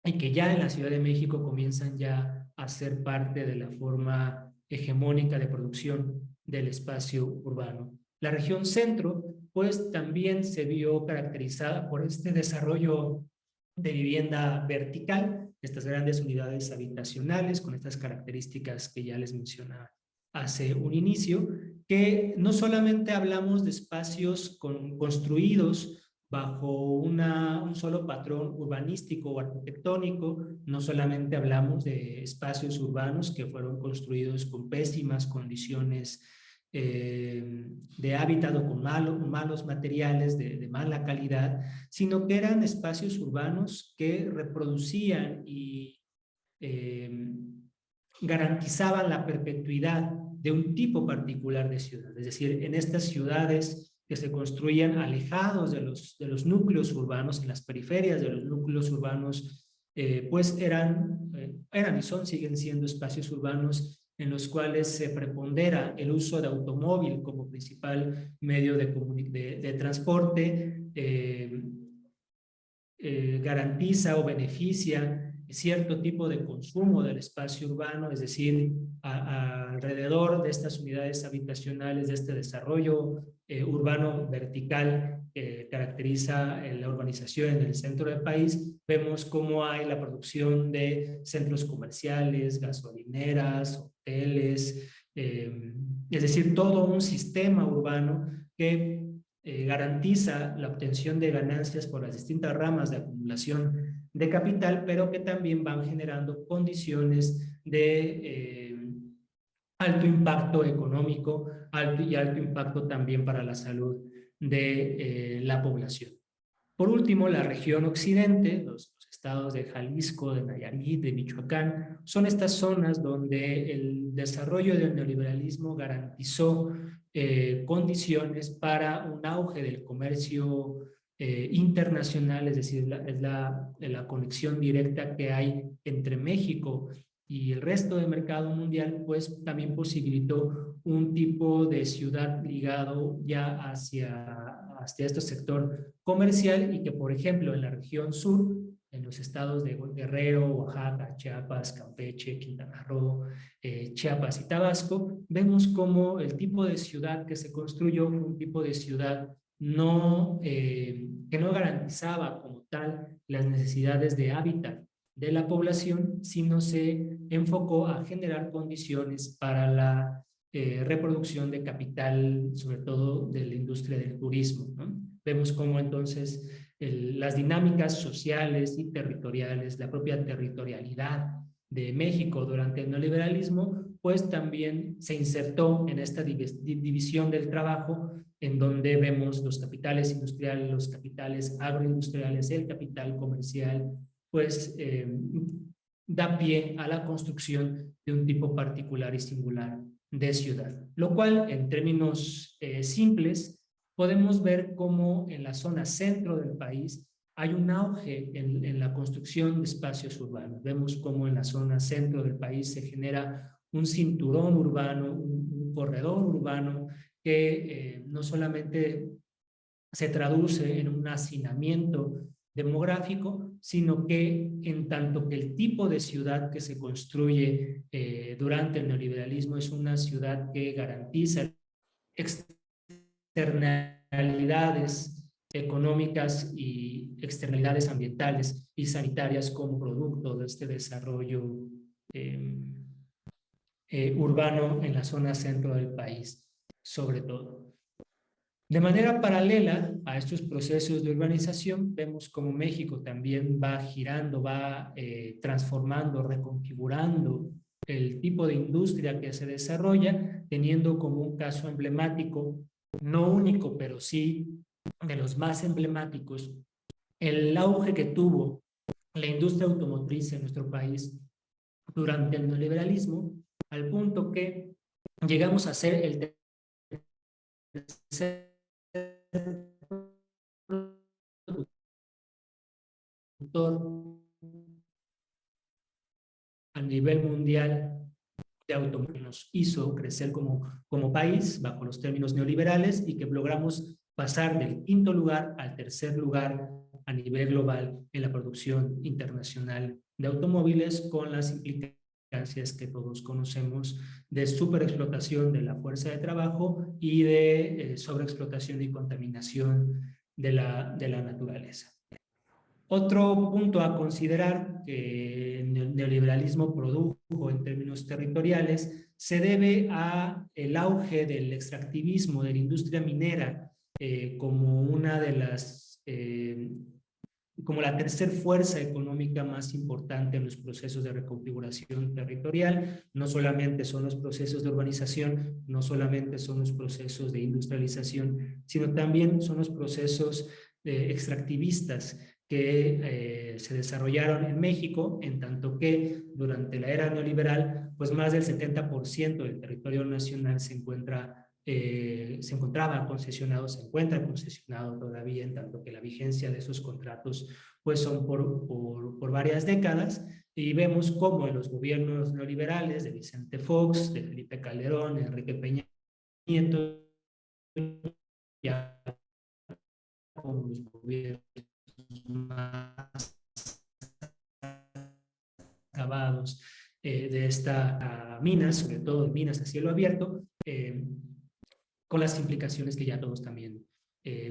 y que ya en la Ciudad de México comienzan ya a ser parte de la forma hegemónica de producción del espacio urbano. La región centro, pues también se vio caracterizada por este desarrollo de vivienda vertical, estas grandes unidades habitacionales con estas características que ya les mencionaba hace un inicio, que no solamente hablamos de espacios construidos bajo un solo patrón urbanístico o arquitectónico, no solamente hablamos de espacios urbanos que fueron construidos con pésimas condiciones de hábitat o con malos materiales de mala calidad, sino que eran espacios urbanos que reproducían y garantizaban la perpetuidad de un tipo particular de ciudad. Es decir, en estas ciudades que se construían alejados de los núcleos urbanos, en las periferias de los núcleos urbanos, pues eran y siguen siendo espacios urbanos en los cuales se prepondera el uso de automóvil como principal medio de transporte, garantiza o beneficia cierto tipo de consumo del espacio urbano, es decir, alrededor de estas unidades habitacionales, de este desarrollo urbano vertical que caracteriza la urbanización en el centro del país, vemos cómo hay la producción de centros comerciales, gasolineras, hoteles, es decir, todo un sistema urbano que garantiza la obtención de ganancias por las distintas ramas de acumulación de capital, pero que también van generando condiciones de alto impacto económico y alto impacto también para la salud de la población. Por último, la región occidente, los estados de Jalisco, de Nayarit, de Michoacán, son estas zonas donde el desarrollo del neoliberalismo garantizó condiciones para un auge del comercio internacional, es decir, la conexión directa que hay entre México y el resto del mercado mundial, pues también posibilitó un tipo de ciudad ligado ya hacia este sector comercial, y que, por ejemplo, en la región sur, en los estados de Guerrero, Oaxaca, Chiapas, Campeche, Quintana Roo, Chiapas y Tabasco, vemos cómo el tipo de ciudad que se construyó fue un tipo de ciudad que no garantizaba como tal las necesidades de hábitat de la población, sino se enfocó a generar condiciones para la reproducción de capital, sobre todo de la industria del turismo, ¿no? Vemos cómo entonces las dinámicas sociales y territoriales, la propia territorialidad de México durante el neoliberalismo, pues también se insertó en esta división del trabajo, en donde vemos los capitales industriales, los capitales agroindustriales, el capital comercial, pues da pie a la construcción de un tipo particular y singular de ciudad. Lo cual, en términos simples, podemos ver cómo en la zona centro del país hay un auge en la construcción de espacios urbanos. Vemos cómo en la zona centro del país se genera un cinturón urbano, un corredor urbano que no solamente se traduce en un hacinamiento demográfico, sino que en tanto que el tipo de ciudad que se construye durante el neoliberalismo es una ciudad que garantiza externalidades económicas y externalidades ambientales y sanitarias como producto de este desarrollo urbano en la zona centro del país, sobre todo. De manera paralela a estos procesos de urbanización, vemos cómo México también va girando, va transformando, reconfigurando el tipo de industria que se desarrolla, teniendo como un caso emblemático, no único, pero sí de los más emblemáticos, el auge que tuvo la industria automotriz en nuestro país durante el neoliberalismo, al punto que llegamos a ser el tercer productor a nivel mundial de automóviles, nos hizo crecer como país bajo los términos neoliberales, y que logramos pasar del quinto lugar al tercer lugar a nivel global en la producción internacional de automóviles, con las implicancias que todos conocemos de superexplotación de la fuerza de trabajo y de sobreexplotación y contaminación de la naturaleza. Otro punto a considerar que el neoliberalismo produjo en términos territoriales se debe a el auge del extractivismo de la industria minera como una de las como la tercera fuerza económica más importante en los procesos de reconfiguración territorial. No solamente son los procesos de urbanización, no solamente son los procesos de industrialización, sino también son los procesos extractivistas que se desarrollaron en México, en tanto que durante la era neoliberal, pues más del 70% del territorio nacional se encuentra se encontraba concesionado, se encuentra concesionado todavía, en tanto que la vigencia de esos contratos pues son por varias décadas, y vemos cómo en los gobiernos neoliberales de Vicente Fox, de Felipe Calderón, Enrique Peña Nieto, ya con los gobiernos más acabados de esta minas, sobre todo de minas a cielo abierto, con las implicaciones que ya todos también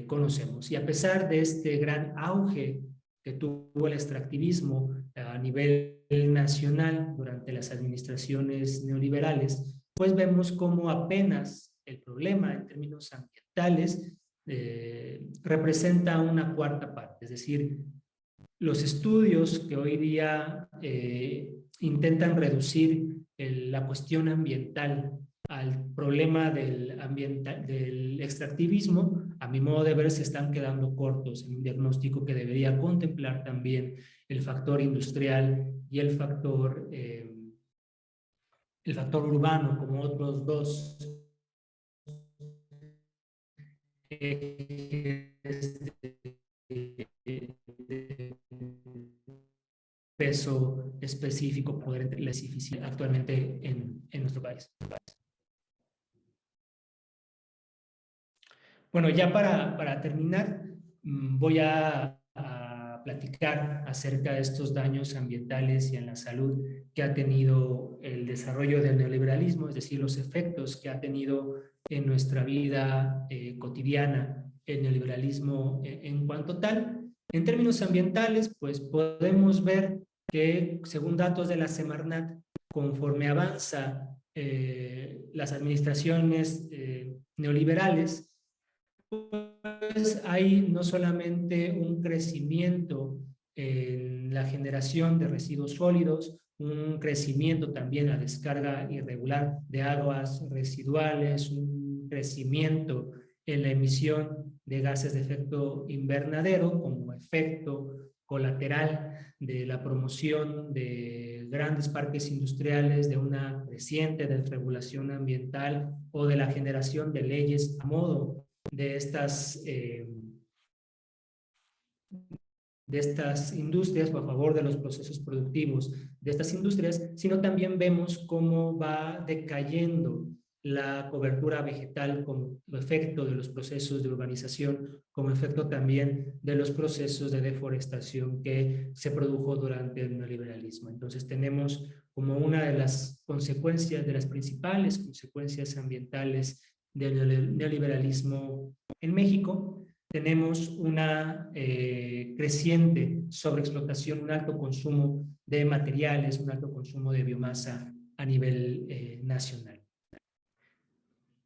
conocemos. Y a pesar de este gran auge que tuvo el extractivismo a nivel nacional durante las administraciones neoliberales, pues vemos cómo apenas el problema en términos ambientales representa una cuarta parte, es decir, los estudios que hoy día intentan reducir la cuestión ambiental al problema del extractivismo, a mi modo de ver, se están quedando cortos en un diagnóstico que debería contemplar también el factor industrial y el factor urbano como otros dos peso específico poder la eficiencia actualmente en nuestro país. Bueno, ya para terminar, voy a platicar acerca de estos daños ambientales y en la salud que ha tenido el desarrollo del neoliberalismo, es decir, los efectos que ha tenido en nuestra vida cotidiana el neoliberalismo en cuanto tal. En términos ambientales, pues podemos ver que, según datos de la Semarnat, conforme avanza las administraciones neoliberales, pues hay no solamente un crecimiento en la generación de residuos sólidos, un crecimiento también a descarga irregular de aguas residuales, un crecimiento en la emisión de gases de efecto invernadero como efecto colateral de la promoción de grandes parques industriales, de una creciente desregulación ambiental o de la generación de leyes a modo de estas industrias o a favor de los procesos productivos de estas industrias, sino también vemos cómo va decayendo la cobertura vegetal como efecto de los procesos de urbanización, como efecto también de los procesos de deforestación que se produjo durante el neoliberalismo. Entonces tenemos como una de las consecuencias, de las principales consecuencias ambientales del neoliberalismo en México, tenemos una creciente sobreexplotación, un alto consumo de materiales, un alto consumo de biomasa a nivel nacional.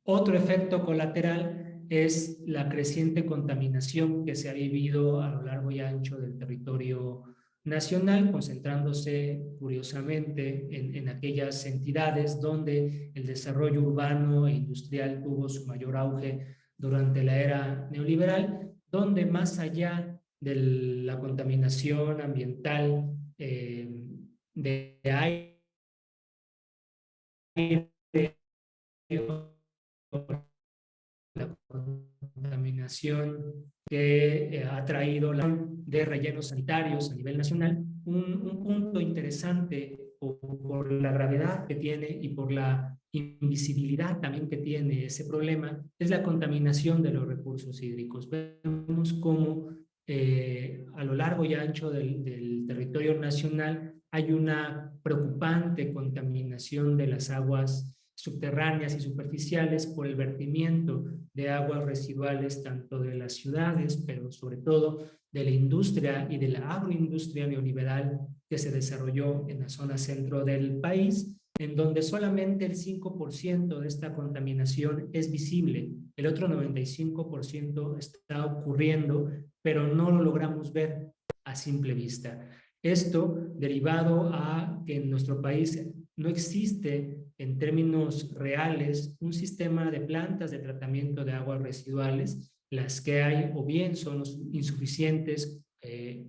Otro efecto colateral es la creciente contaminación que se ha vivido a lo largo y ancho del territorio nacional, concentrándose curiosamente en aquellas entidades donde el desarrollo urbano e industrial tuvo su mayor auge durante la era neoliberal, donde más allá de la contaminación ambiental de aire, la contaminación que ha traído de rellenos sanitarios a nivel nacional, un punto interesante por la gravedad que tiene y por la invisibilidad también que tiene ese problema, es la contaminación de los recursos hídricos. Vemos cómo a lo largo y ancho del territorio nacional hay una preocupante contaminación de las aguas subterráneas y superficiales por el vertimiento de aguas residuales tanto de las ciudades, pero sobre todo de la industria y de la agroindustria neoliberal que se desarrolló en la zona centro del país, en donde solamente el 5% de esta contaminación es visible, el otro 95% está ocurriendo, pero no lo logramos ver a simple vista. Esto derivado a que en nuestro país no existe en términos reales un sistema de plantas de tratamiento de aguas residuales. Las que hay o bien son insuficientes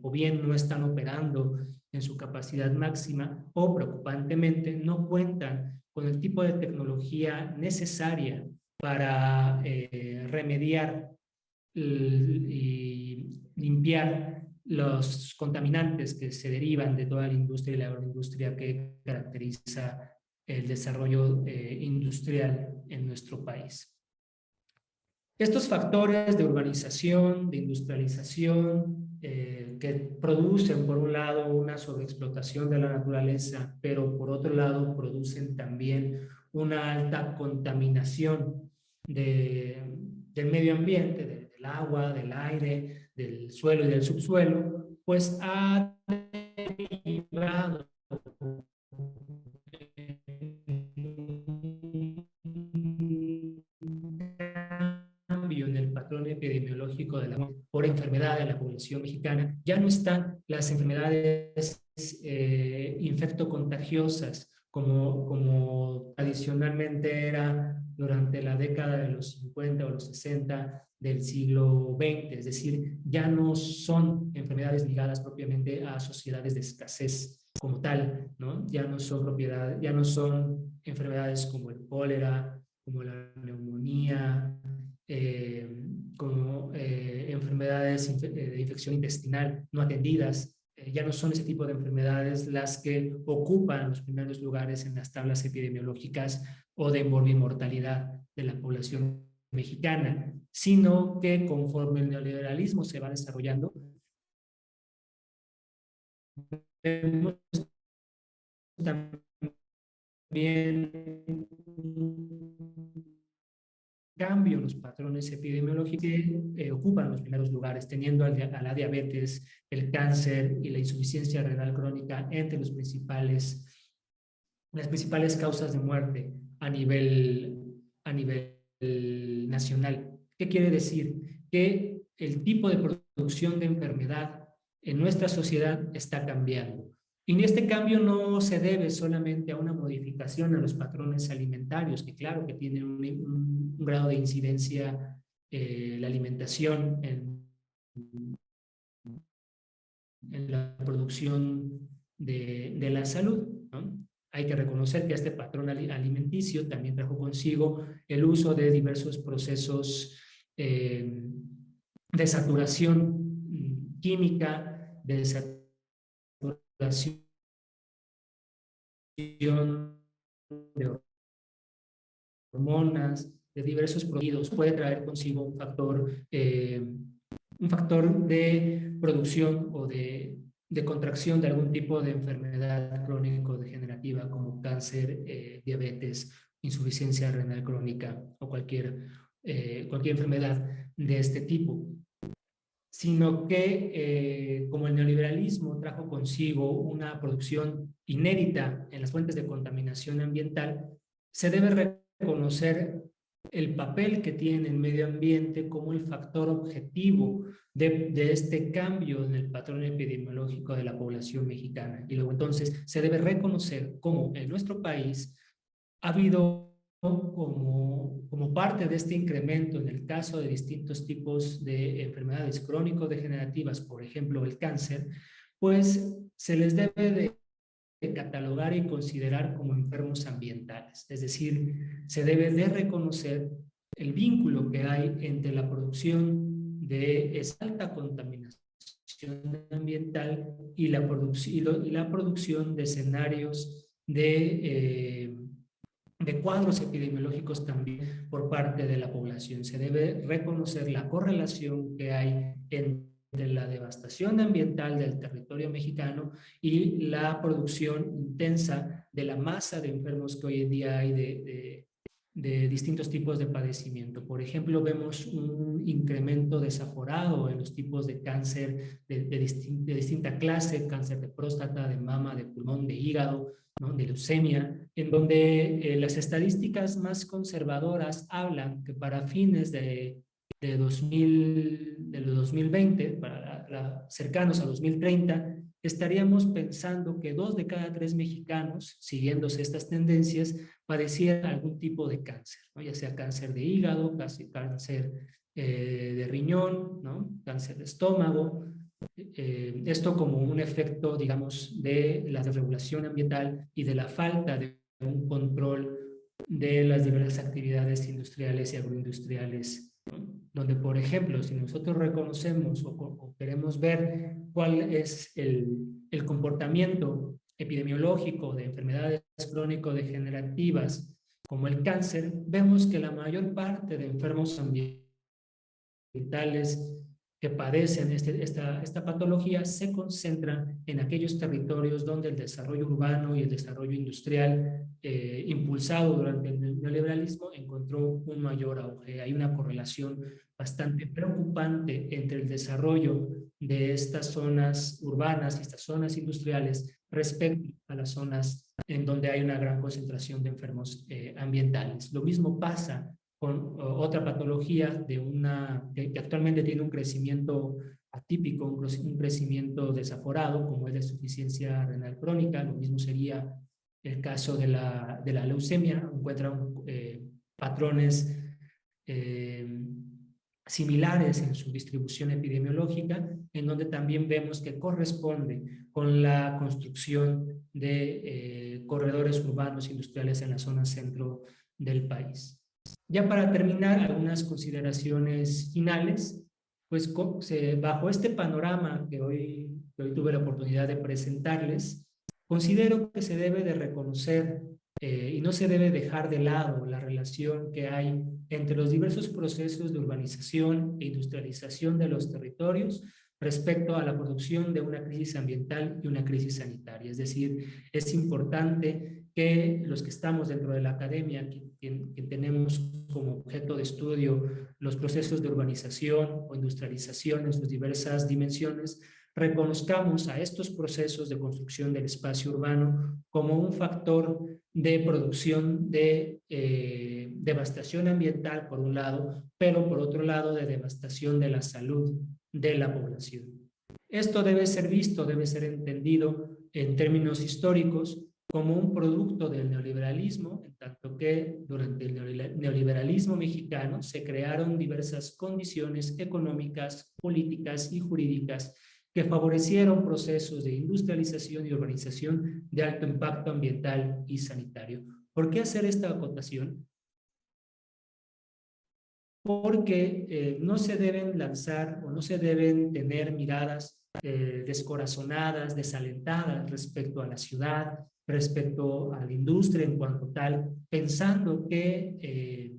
o bien no están operando en su capacidad máxima o preocupantemente no cuentan con el tipo de tecnología necesaria para remediar y limpiar los contaminantes que se derivan de toda la industria y la agroindustria que caracteriza el desarrollo industrial en nuestro país. Estos factores de urbanización, de industrialización, que producen por un lado una sobreexplotación de la naturaleza, pero por otro lado producen también una alta contaminación del medio ambiente, del agua, del aire, del suelo y del subsuelo, pues ha derivado en el patrón epidemiológico de la por enfermedad de la población mexicana. Ya no están las enfermedades infectocontagiosas como tradicionalmente era durante la década de los 50 o los 60 del siglo XX, es decir, ya no son enfermedades ligadas propiamente a sociedades de escasez como tal, ¿no? Ya no son enfermedades como el cólera, como la neumonía, como enfermedades de infección intestinal no atendidas. Ya no son ese tipo de enfermedades las que ocupan los primeros lugares en las tablas epidemiológicas o de morbimortalidad de la población mexicana, sino que conforme el neoliberalismo se va desarrollando, vemos también cambio en los patrones epidemiológicos que ocupan los primeros lugares, teniendo a la diabetes, el cáncer y la insuficiencia renal crónica entre las principales causas de muerte a nivel nacional. ¿Qué quiere decir? Que el tipo de producción de enfermedad en nuestra sociedad está cambiando. Y este cambio no se debe solamente a una modificación en los patrones alimentarios, que claro que tienen un grado de incidencia la alimentación en la producción de la salud, ¿no? Hay que reconocer que este patrón alimenticio también trajo consigo el uso de diversos procesos de saturación química, de saturación de hormonas, de diversos producidos, puede traer consigo un factor de producción o de contracción de algún tipo de enfermedad crónico-degenerativa como cáncer, diabetes, insuficiencia renal crónica o cualquier enfermedad de este tipo. Sino que como el neoliberalismo trajo consigo una producción inédita en las fuentes de contaminación ambiental, se debe reconocer el papel que tiene el medio ambiente como el factor objetivo de este cambio en el patrón epidemiológico de la población mexicana. Y luego entonces se debe reconocer cómo en nuestro país ha habido como parte de este incremento en el caso de distintos tipos de enfermedades crónico-degenerativas, por ejemplo el cáncer, pues se les debe de catalogar y considerar como enfermos ambientales. Es decir, se debe de reconocer el vínculo que hay entre la producción de esa alta contaminación ambiental y la producción de escenarios de cuadros epidemiológicos también por parte de la población. Se debe reconocer la correlación que hay entre la devastación ambiental del territorio mexicano y la producción intensa de la masa de enfermos que hoy en día hay de distintos tipos de padecimiento. Por ejemplo, vemos un incremento desaforado en los tipos de cáncer de distinta clase, cáncer de próstata, de mama, de pulmón, de hígado, ¿no? De leucemia, en donde las estadísticas más conservadoras hablan que para fines de 2020, cercanos a 2030, estaríamos pensando que 2 de cada 3 mexicanos, siguiéndose estas tendencias, padecieran algún tipo de cáncer, ¿no? Ya sea cáncer de hígado, cáncer de riñón, ¿no? Cáncer de estómago. Esto como un efecto, digamos, de la desregulación ambiental y de la falta de un control de las diversas actividades industriales y agroindustriales, ¿no? Donde, por ejemplo, si nosotros reconocemos o queremos ver cuál es el comportamiento epidemiológico de enfermedades crónico-degenerativas como el cáncer, vemos que la mayor parte de enfermos ambientales que padecen esta patología se concentran en aquellos territorios donde el desarrollo urbano y el desarrollo industrial impulsado durante el neoliberalismo encontró un mayor auge. Hay una correlación bastante preocupante entre el desarrollo de estas zonas urbanas y estas zonas industriales respecto a las zonas en donde hay una gran concentración de enfermos ambientales. Lo mismo pasa con otra patología que actualmente tiene un crecimiento atípico, un crecimiento desaforado, como es la insuficiencia renal crónica. Lo mismo sería el caso de la leucemia. Encuentran patrones similares en su distribución epidemiológica, en donde también vemos que corresponde con la construcción de corredores urbanos industriales en la zona centro del país. Ya para terminar, algunas consideraciones finales, pues bajo este panorama que hoy tuve la oportunidad de presentarles, considero que se debe de reconocer y no se debe dejar de lado la relación que hay entre los diversos procesos de urbanización e industrialización de los territorios respecto a la producción de una crisis ambiental y una crisis sanitaria. Es decir, es importante que los que estamos dentro de la academia, que tenemos como objeto de estudio los procesos de urbanización o industrialización en sus diversas dimensiones, reconozcamos a estos procesos de construcción del espacio urbano como un factor de producción de devastación ambiental, por un lado, pero por otro lado de devastación de la salud de la población. Esto debe ser visto, debe ser entendido en términos históricos como un producto del neoliberalismo, en tanto que durante el neoliberalismo mexicano se crearon diversas condiciones económicas, políticas y jurídicas que favorecieron procesos de industrialización y urbanización de alto impacto ambiental y sanitario. ¿Por qué hacer esta acotación? Porque no se deben lanzar o no se deben tener miradas descorazonadas, desalentadas respecto a la ciudad, respecto a la industria en cuanto tal, pensando que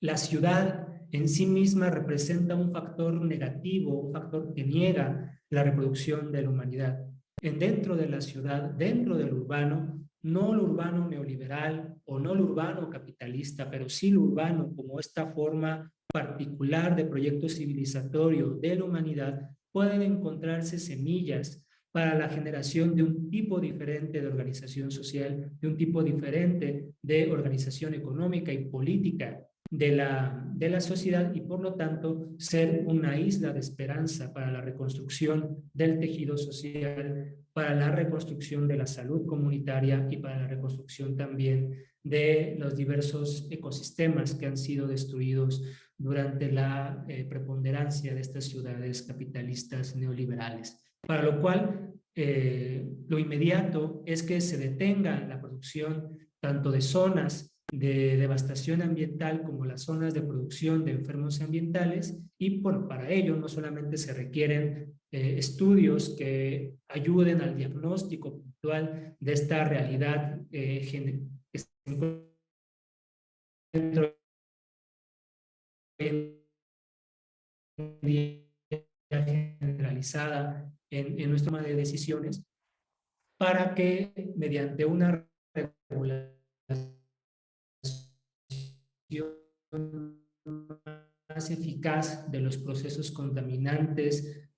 la ciudad en sí misma representa un factor negativo, un factor que niega la reproducción de la humanidad. Dentro de la ciudad, dentro del urbano, no lo urbano neoliberal o no lo urbano capitalista, pero sí lo urbano como esta forma particular de proyecto civilizatorio de la humanidad, pueden encontrarse semillas para la generación de un tipo diferente de organización social, de un tipo diferente de organización económica y política de la sociedad, y por lo tanto ser una isla de esperanza para la reconstrucción del tejido social, para la reconstrucción de la salud comunitaria y para la reconstrucción también de los diversos ecosistemas que han sido destruidos durante la preponderancia de estas ciudades capitalistas neoliberales. Para lo cual, lo inmediato es que se detenga la producción tanto de zonas de devastación ambiental como las zonas de producción de enfermos ambientales, y bueno, para ello no solamente se requieren estudios que ayuden al diagnóstico puntual de esta realidad que se encuentra generalizada en nuestra toma de decisiones, para que mediante una regulación más eficaz de los procesos contaminantes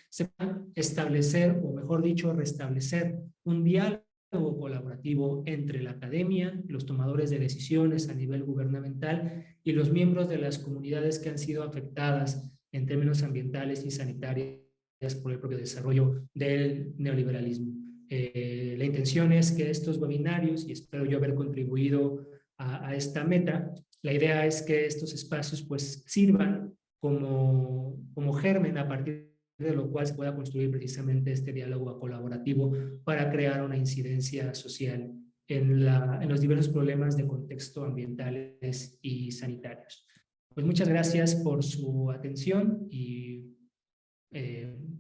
se pueda establecer, o mejor dicho, restablecer un diálogo colaborativo entre la academia, los tomadores de decisiones a nivel gubernamental y los miembros de las comunidades que han sido afectadas en términos ambientales y sanitarios por el propio desarrollo del neoliberalismo. La intención es que estos webinarios, y espero yo haber contribuido a esta meta, la idea es que estos espacios pues sirvan como germen a partir de lo cual se pueda construir precisamente este diálogo colaborativo para crear una incidencia social en los diversos problemas de contexto ambientales y sanitarios. Pues muchas gracias por su atención y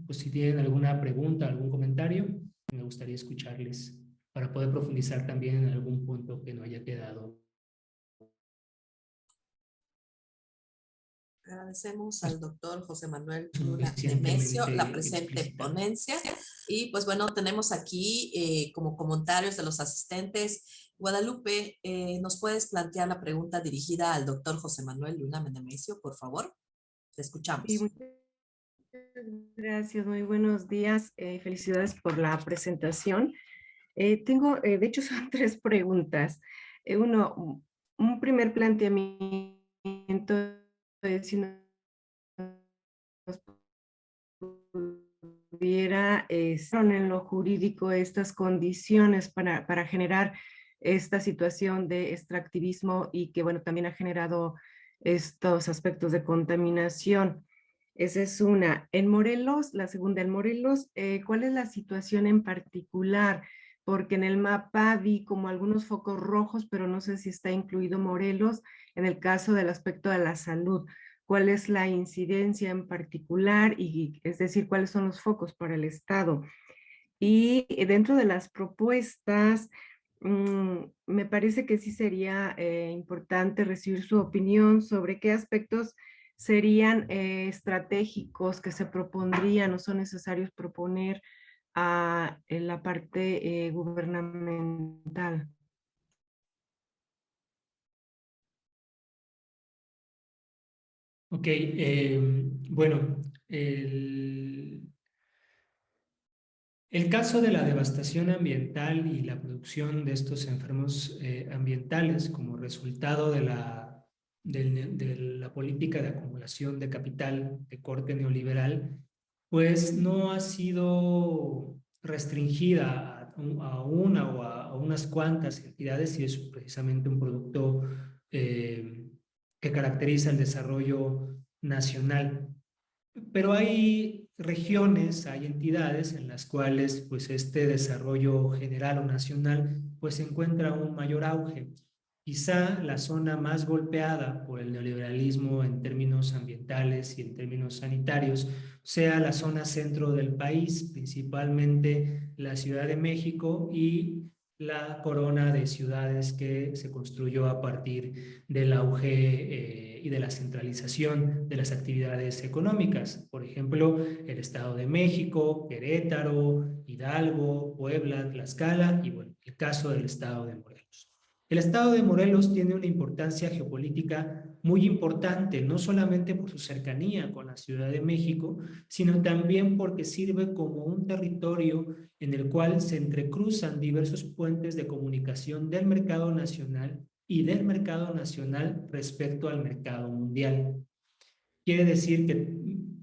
pues si tienen alguna pregunta, algún comentario, me gustaría escucharles para poder profundizar también en algún punto que no haya quedado. Agradecemos al doctor José Manuel Luna Nemesio la presente ponencia y pues bueno, tenemos aquí como comentarios de los asistentes. Guadalupe, ¿nos puedes plantear la pregunta dirigida al doctor José Manuel Luna Nemesio, por favor? Te escuchamos. Sí, muchas gracias, muy buenos días. Felicidades por la presentación. Tengo, de hecho, son 3 preguntas. Uno, un primer planteamiento es si nos pudiera en lo jurídico estas condiciones para generar esta situación de extractivismo y que, bueno, también ha generado estos aspectos de contaminación. Esa es una. En Morelos, la segunda, en Morelos, ¿cuál es la situación en particular? Porque en el mapa vi como algunos focos rojos, pero no sé si está incluido Morelos en el caso del aspecto de la salud. ¿Cuál es la incidencia en particular? Y es decir, ¿cuáles son los focos para el Estado? Y dentro de las propuestas, me parece que sí sería importante recibir su opinión sobre qué aspectos serían estratégicos que se propondrían o son necesarios proponer en la parte gubernamental. Ok, bueno, el caso de la devastación ambiental y la producción de estos enfermos ambientales como resultado de la política de acumulación de capital de corte neoliberal, pues no ha sido restringida a una o a unas cuantas entidades y es precisamente un producto que caracteriza el desarrollo nacional. Pero hay regiones, hay entidades en las cuales pues este desarrollo general o nacional pues encuentra un mayor auge. Quizá la zona más golpeada por el neoliberalismo en términos ambientales y en términos sanitarios sea la zona centro del país, principalmente la Ciudad de México y la corona de ciudades que se construyó a partir del auge y de la centralización de las actividades económicas. Por ejemplo, el Estado de México, Querétaro, Hidalgo, Puebla, Tlaxcala y bueno, el caso del Estado de Morelos. El Estado de Morelos tiene una importancia geopolítica muy importante, no solamente por su cercanía con la Ciudad de México, sino también porque sirve como un territorio en el cual se entrecruzan diversos puentes de comunicación del mercado nacional y del mercado nacional respecto al mercado mundial. Quiere decir que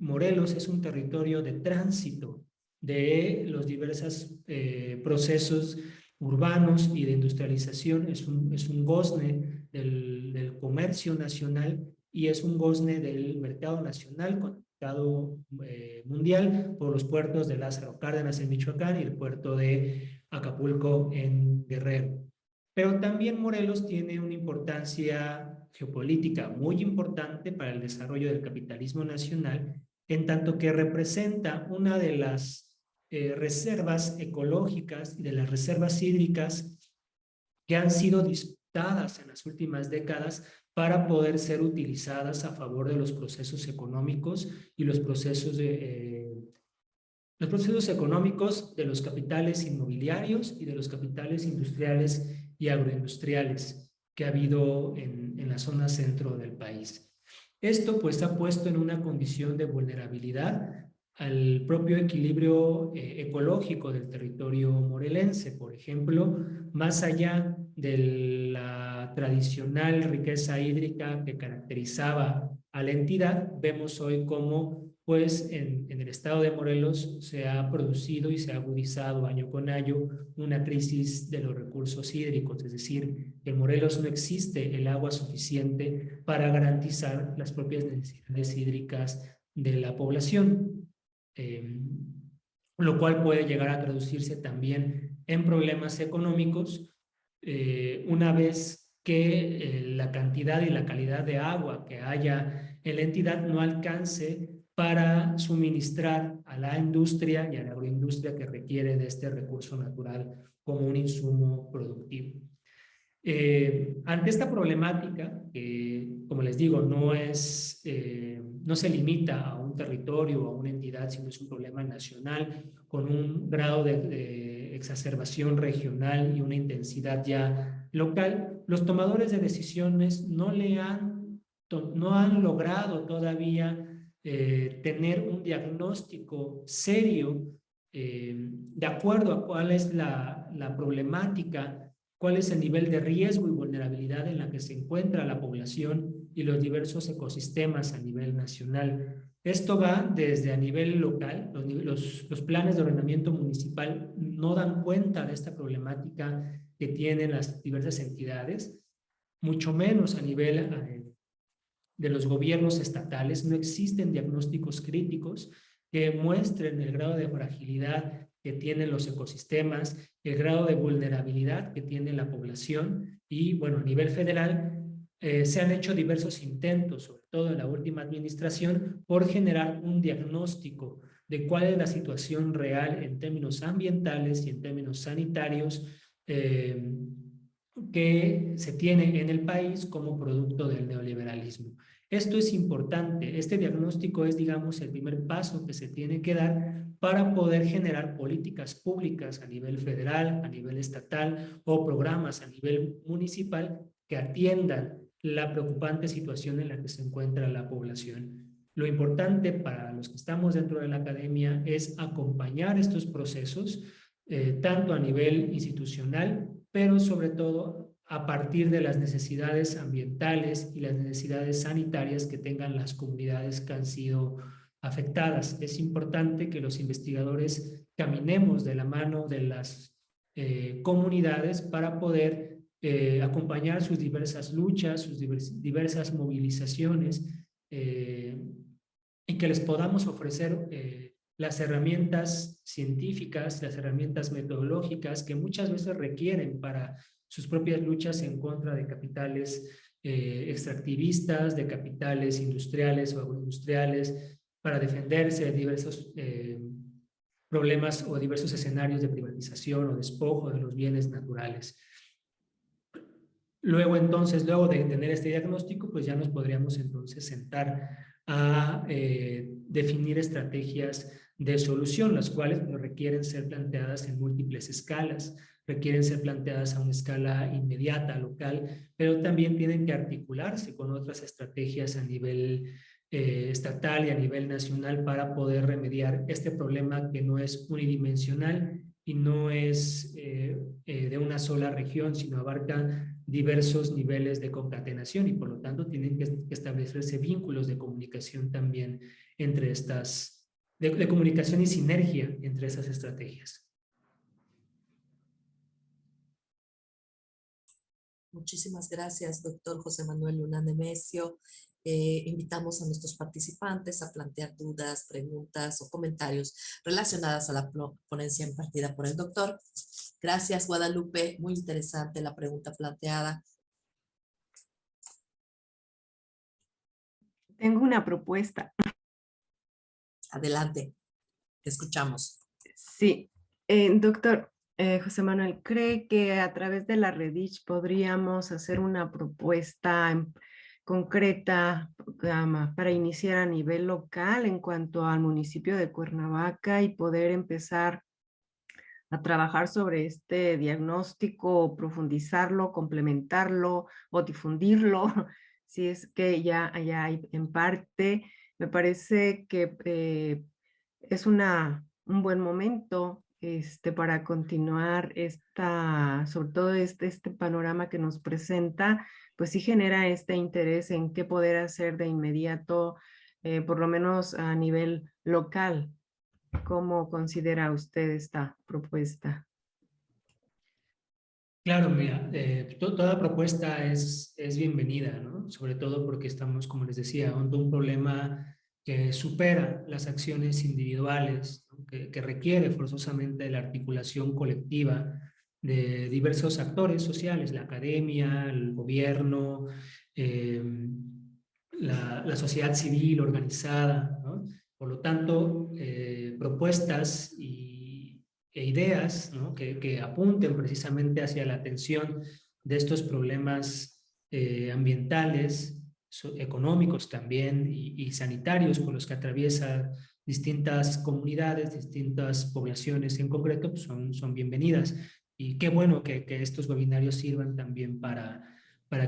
Morelos es un territorio de tránsito de los diversos procesos urbanos y de industrialización, es un gozne del comercio nacional y es un gozne del mercado nacional con el mercado mundial por los puertos de Lázaro Cárdenas en Michoacán y el puerto de Acapulco en Guerrero. Pero también Morelos tiene una importancia geopolítica muy importante para el desarrollo del capitalismo nacional, en tanto que representa una de las reservas ecológicas y de las reservas hídricas que han sido disputadas en las últimas décadas para poder ser utilizadas a favor de los procesos económicos y los procesos económicos de los capitales inmobiliarios y de los capitales industriales y agroindustriales que ha habido en la zona centro del país. Esto pues ha puesto en una condición de vulnerabilidad al propio equilibrio ecológico del territorio morelense. Por ejemplo, más allá de la tradicional riqueza hídrica que caracterizaba a la entidad, vemos hoy cómo pues en el estado de Morelos se ha producido y se ha agudizado año con año una crisis de los recursos hídricos, es decir, en Morelos no existe el agua suficiente para garantizar las propias necesidades hídricas de la población, lo cual puede llegar a traducirse también en problemas económicos una vez que la cantidad y la calidad de agua que haya en la entidad no alcance para suministrar a la industria y a la agroindustria que requiere de este recurso natural como un insumo productivo. Ante esta problemática, que como les digo, no se limita a un territorio o a una entidad, sino es un problema nacional con un grado de exacerbación regional y una intensidad ya local, los tomadores de decisiones no han logrado todavía tener un diagnóstico serio de acuerdo a cuál es la problemática, cuál es el nivel de riesgo y vulnerabilidad en la que se encuentra la población y los diversos ecosistemas a nivel nacional. Esto va desde a nivel local, los planes de ordenamiento municipal no dan cuenta de esta problemática que tienen las diversas entidades, mucho menos a nivel de los gobiernos estatales. No existen diagnósticos críticos que muestren el grado de fragilidad que tienen los ecosistemas, el grado de vulnerabilidad que tiene la población. Y bueno, a nivel federal se han hecho diversos intentos, sobre todo en la última administración, por generar un diagnóstico de cuál es la situación real en términos ambientales y en términos sanitarios que se tiene en el país como producto del neoliberalismo. Esto es importante. Este diagnóstico es, digamos, el primer paso que se tiene que dar para poder generar políticas públicas a nivel federal, a nivel estatal o programas a nivel municipal que atiendan la preocupante situación en la que se encuentra la población. Lo importante para los que estamos dentro de la academia es acompañar estos procesos, tanto a nivel institucional, pero sobre todo a partir de las necesidades ambientales y las necesidades sanitarias que tengan las comunidades que han sido afectadas. Es importante que los investigadores caminemos de la mano de las comunidades para poder acompañar sus diversas luchas, sus diversas movilizaciones y que les podamos ofrecer las herramientas científicas, las herramientas metodológicas que muchas veces requieren para sus propias luchas en contra de capitales extractivistas, de capitales industriales o agroindustriales, para defenderse de diversos problemas o diversos escenarios de privatización o despojo de los bienes naturales. Luego entonces, luego de tener este diagnóstico, pues ya nos podríamos entonces sentar a definir estrategias de solución, las cuales pues, requieren ser planteadas en múltiples escalas, requieren ser planteadas a una escala inmediata, local, pero también tienen que articularse con otras estrategias a nivel estatal y a nivel nacional para poder remediar este problema que no es unidimensional y no es de una sola región, sino abarca diversos niveles de concatenación y por lo tanto tienen que establecerse vínculos de comunicación también entre estas, de comunicación y sinergia entre esas estrategias. Muchísimas gracias, doctor José Manuel Luna Nemesio. Invitamos a nuestros participantes a plantear dudas, preguntas o comentarios relacionadas a la ponencia impartida por el doctor. Gracias, Guadalupe. Muy interesante la pregunta planteada. Tengo una propuesta. Adelante, te escuchamos. Sí, doctor José Manuel, ¿cree que a través de la Redich podríamos hacer una propuesta concreta para iniciar a nivel local en cuanto al municipio de Cuernavaca y poder empezar a trabajar sobre este diagnóstico, profundizarlo, complementarlo o difundirlo, si es que ya hay en parte? Me parece que es un buen momento para continuar sobre todo este panorama que nos presenta, pues sí genera este interés en qué poder hacer de inmediato, por lo menos a nivel local. ¿Cómo considera usted esta propuesta? Claro, mira, toda propuesta es bienvenida, ¿no? Sobre todo porque estamos, como les decía, ante un problema que supera las acciones individuales, ¿no? que requiere forzosamente la articulación colectiva diversos actores sociales, la academia, el gobierno, la sociedad civil organizada, ¿no? Por lo tanto, propuestas e ideas, ¿no? que apunten precisamente hacia la atención de estos problemas ambientales, económicos también y sanitarios por los que atraviesa distintas comunidades, distintas poblaciones en concreto, pues son bienvenidas. Y qué bueno que estos webinarios sirvan también para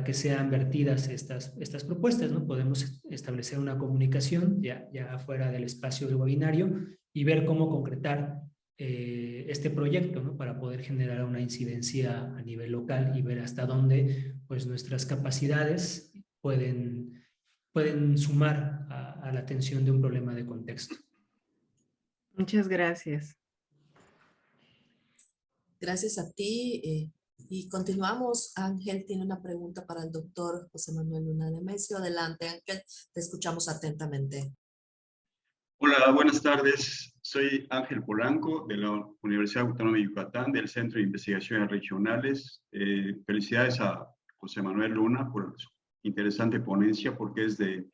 que sean vertidas estas propuestas, ¿no? Podemos establecer una comunicación ya fuera del espacio del webinario y ver cómo concretar este proyecto, ¿no? Para poder generar una incidencia a nivel local y ver hasta dónde pues, nuestras capacidades pueden sumar a la atención de un problema de contexto. Muchas gracias. Gracias a ti. Y continuamos. Ángel tiene una pregunta para el doctor José Manuel Luna Nemesio. Adelante, Ángel, te escuchamos atentamente. Hola, buenas tardes. Soy Ángel Polanco de la Universidad Autónoma de Yucatán, del Centro de Investigaciones Regionales. Felicidades a José Manuel Luna por su interesante ponencia, porque es de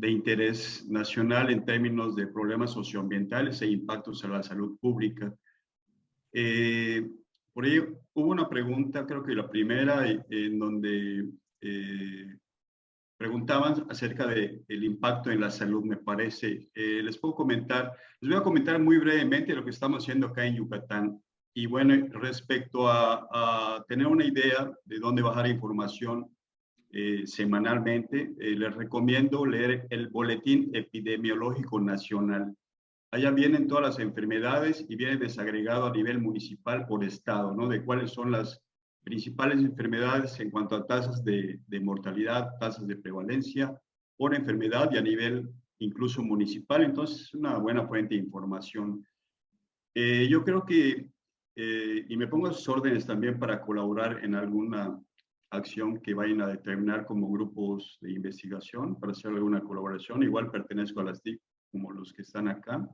interés nacional en términos de problemas socioambientales e impactos a la salud pública. Por ello, hubo una pregunta, creo que la primera, en donde preguntaban acerca del impacto en la salud, me parece. Les voy a comentar muy brevemente lo que estamos haciendo acá en Yucatán. Y bueno, respecto a tener una idea de dónde bajar información semanalmente, les recomiendo leer el Boletín Epidemiológico Nacional. Allá vienen todas las enfermedades y viene desagregado a nivel municipal por estado, ¿no? De cuáles son las principales enfermedades en cuanto a tasas de mortalidad, tasas de prevalencia por enfermedad y a nivel incluso municipal. Entonces, es una buena fuente de información. Yo creo que, y me pongo a sus órdenes también para colaborar en alguna acción que vayan a determinar como grupos de investigación, para hacer alguna colaboración. Igual pertenezco a las TIC, como los que están acá.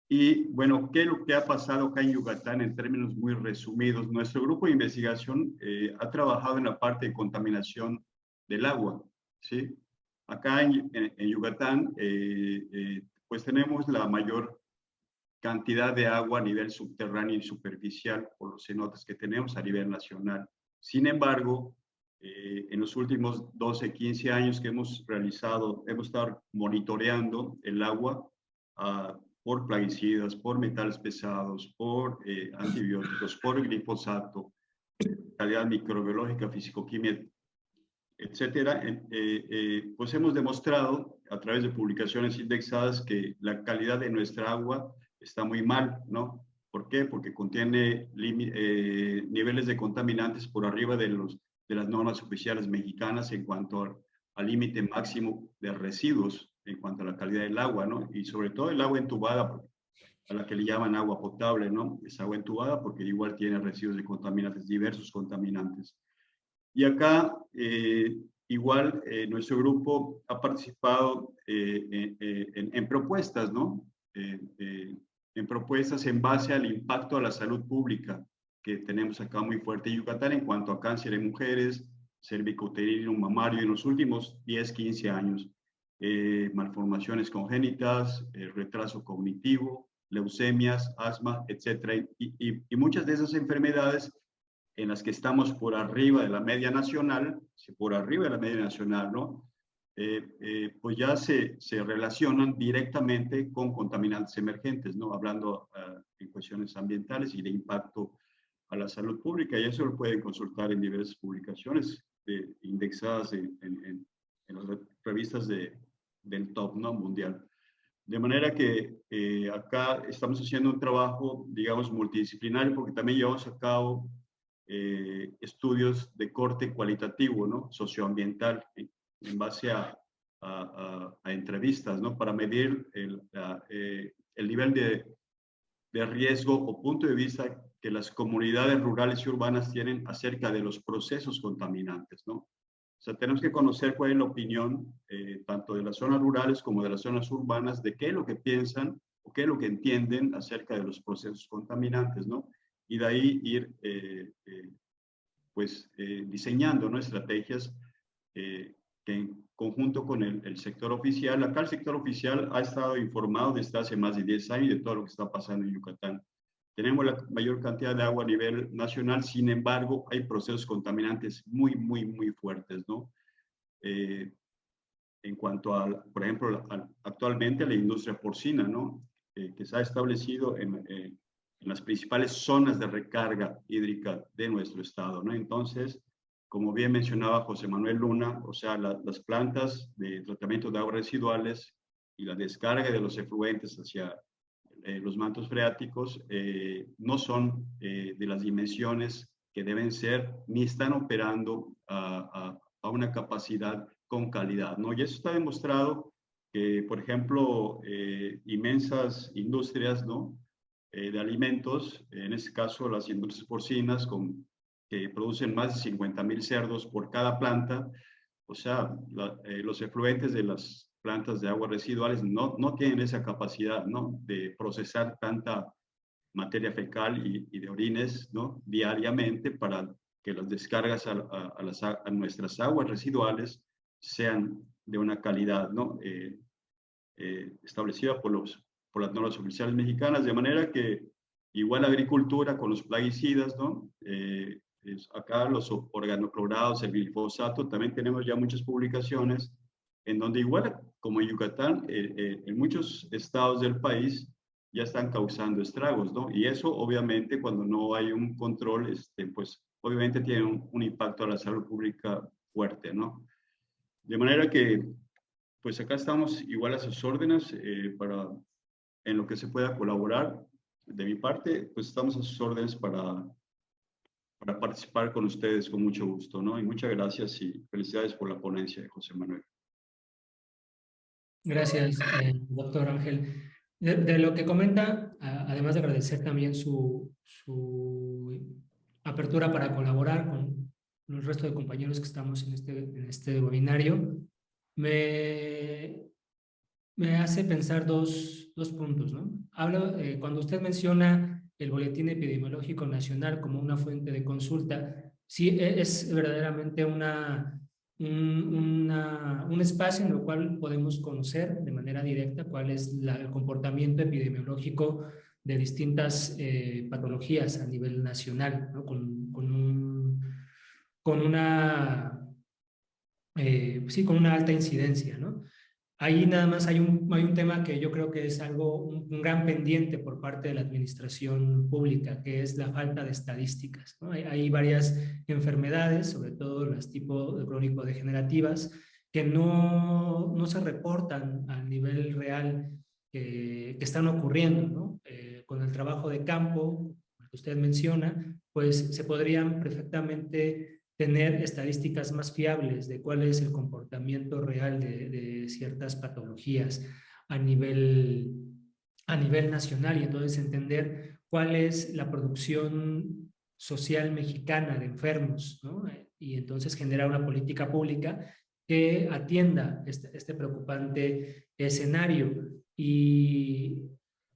Y bueno, ¿qué es lo que ha pasado acá en Yucatán en términos muy resumidos? Nuestro grupo de investigación ha trabajado en la parte de contaminación del agua, ¿sí? Acá en Yucatán, pues tenemos la mayor cantidad de agua a nivel subterráneo y superficial por los cenotes que tenemos a nivel nacional. Sin embargo, en los últimos 12, 15 años que hemos estado monitoreando el agua por plaguicidas, por metales pesados, por antibióticos, por glifosato, calidad microbiológica, fisicoquímica, etcétera. Pues hemos demostrado a través de publicaciones indexadas que la calidad de nuestra agua está muy mal, ¿no? ¿Por qué? Porque contiene niveles de contaminantes por arriba de las normas oficiales mexicanas en cuanto al límite máximo de residuos en cuanto a la calidad del agua, ¿no? Y sobre todo el agua entubada, a la que le llaman agua potable, ¿no? Es agua entubada porque igual tiene residuos de contaminantes, diversos contaminantes. Y acá, igual, nuestro grupo ha participado en propuestas, ¿no? En propuestas en base al impacto a la salud pública que tenemos acá muy fuerte en Yucatán en cuanto a cáncer en mujeres, cervicouterino, mamario en los últimos 10, 15 años, malformaciones congénitas, retraso cognitivo, leucemias, asma, etcétera. Y muchas de esas enfermedades en las que estamos por arriba de la media nacional, ¿no? Pues ya se relacionan directamente con contaminantes emergentes, ¿no? Hablando en cuestiones ambientales y de impacto a la salud pública, y eso lo pueden consultar en diversas publicaciones indexadas en las revistas del top, ¿no? Mundial. De manera que acá estamos haciendo un trabajo, digamos, multidisciplinario, porque también llevamos a cabo estudios de corte cualitativo, ¿no? Socioambiental, en base a entrevistas, ¿no? Para medir el nivel de riesgo o punto de vista que las comunidades rurales y urbanas tienen acerca de los procesos contaminantes, ¿no? O sea, tenemos que conocer cuál es la opinión tanto de las zonas rurales como de las zonas urbanas, de qué es lo que piensan o qué es lo que entienden acerca de los procesos contaminantes, ¿no? y de ahí ir diseñando, ¿no?, estrategias que en conjunto con el sector oficial. Acá el sector oficial ha estado informado desde hace más de 10 años de todo lo que está pasando en Yucatán. Tenemos la mayor cantidad de agua a nivel nacional, sin embargo, hay procesos contaminantes muy, muy, muy fuertes, ¿no? En cuanto a, por ejemplo, actualmente la industria porcina, ¿no? Que se ha establecido en las principales zonas de recarga hídrica de nuestro estado, ¿no? Entonces, como bien mencionaba José Manuel Luna, o sea, las plantas de tratamiento de aguas residuales y la descarga de los efluentes hacia los mantos freáticos no son de las dimensiones que deben ser, ni están operando a una capacidad con calidad, ¿no? Y eso está demostrado que, por ejemplo, inmensas industrias, ¿no?, de alimentos, en este caso las industrias porcinas, que producen más de 50,000 cerdos por cada planta, o sea, los efluentes de las plantas de aguas residuales no tienen esa capacidad, ¿no?, de procesar tanta materia fecal y de orines, ¿no?, diariamente, para que las descargas a nuestras aguas residuales sean de una calidad, ¿no?, establecida por las normas oficiales mexicanas, de manera que igual la agricultura con los plaguicidas, ¿no? Acá los organoclorados, el glifosato, también tenemos ya muchas publicaciones en donde igual como en Yucatán, en muchos estados del país ya están causando estragos, ¿no? Y eso obviamente cuando no hay un control, pues obviamente tiene un impacto a la salud pública fuerte, ¿no? De manera que, pues acá estamos igual a sus órdenes en lo que se pueda colaborar. De mi parte, pues estamos a sus órdenes para participar con ustedes con mucho gusto, ¿no? Y muchas gracias y felicidades por la ponencia de José Manuel. Gracias, doctor Ángel. De lo que comenta, además de agradecer también su apertura para colaborar con el resto de compañeros que estamos en este webinario, me hace pensar dos puntos, ¿no? Cuando usted menciona el Boletín Epidemiológico Nacional como una fuente de consulta, sí es verdaderamente un espacio en el cual podemos conocer de manera directa cuál es el comportamiento epidemiológico de distintas patologías a nivel nacional, ¿no? Con una alta incidencia, ¿no? Ahí nada más hay un tema que yo creo que es un gran pendiente por parte de la administración pública, que es la falta de estadísticas, ¿no? Hay varias enfermedades, sobre todo las tipo crónico-degenerativas, que no se reportan al nivel real que están ocurriendo, ¿no? Con el trabajo de campo, que usted menciona, pues se podrían perfectamente tener estadísticas más fiables de cuál es el comportamiento real de ciertas patologías a nivel nacional, y entonces entender cuál es la producción social mexicana de enfermos, ¿no? Y entonces generar una política pública que atienda este preocupante escenario. Y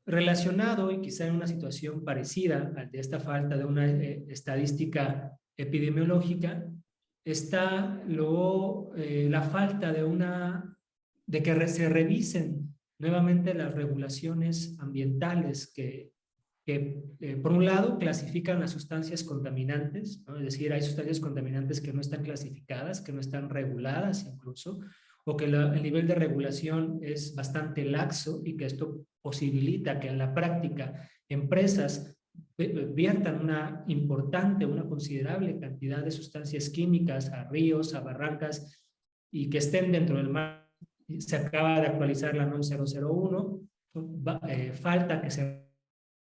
relacionado, y quizá en una situación parecida al de esta falta de una estadística epidemiológica, está luego la falta de que se revisen nuevamente las regulaciones ambientales que por un lado clasifican las sustancias contaminantes, ¿no? Es decir, hay sustancias contaminantes que no están clasificadas, que no están reguladas incluso, o que el nivel de regulación es bastante laxo, y que esto posibilita que en la práctica empresas viertan una considerable cantidad de sustancias químicas a ríos, a barrancas, y que estén dentro del mar. Se acaba de actualizar la NOM 001, falta que se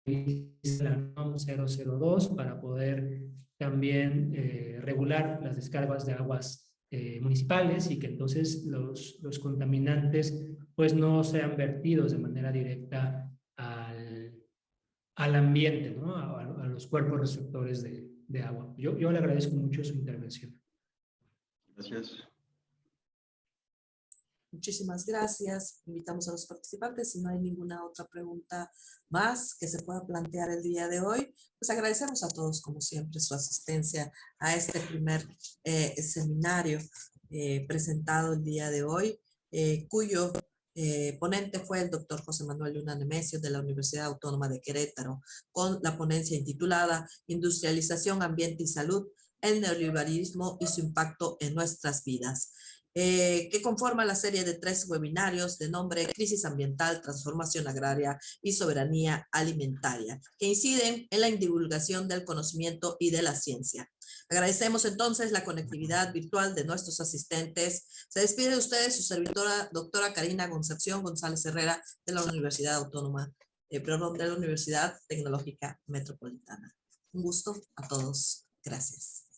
revise la NOM 002 para poder también regular las descargas de aguas municipales, y que entonces los contaminantes pues no sean vertidos de manera directa al ambiente, ¿no? A los cuerpos receptores de agua. Yo le agradezco mucho su intervención. Gracias. Muchísimas gracias. Invitamos a los participantes. Si no hay ninguna otra pregunta más que se pueda plantear el día de hoy, pues agradecemos a todos, como siempre, su asistencia a este primer seminario presentado el día de hoy, cuyo ponente fue el doctor José Manuel Luna Nemesio de la Universidad Autónoma de Querétaro, con la ponencia intitulada Industrialización, Ambiente y Salud, el neoliberalismo y su impacto en nuestras vidas, que conforma la serie de 3 webinarios de nombre Crisis Ambiental, Transformación Agraria y Soberanía Alimentaria, que inciden en la divulgación del conocimiento y de la ciencia. Agradecemos entonces la conectividad virtual de nuestros asistentes. Se despide de ustedes su servidora, doctora Karina Concepción González Herrera, de la Universidad Autónoma, de la Universidad Tecnológica Metropolitana. Un gusto a todos. Gracias.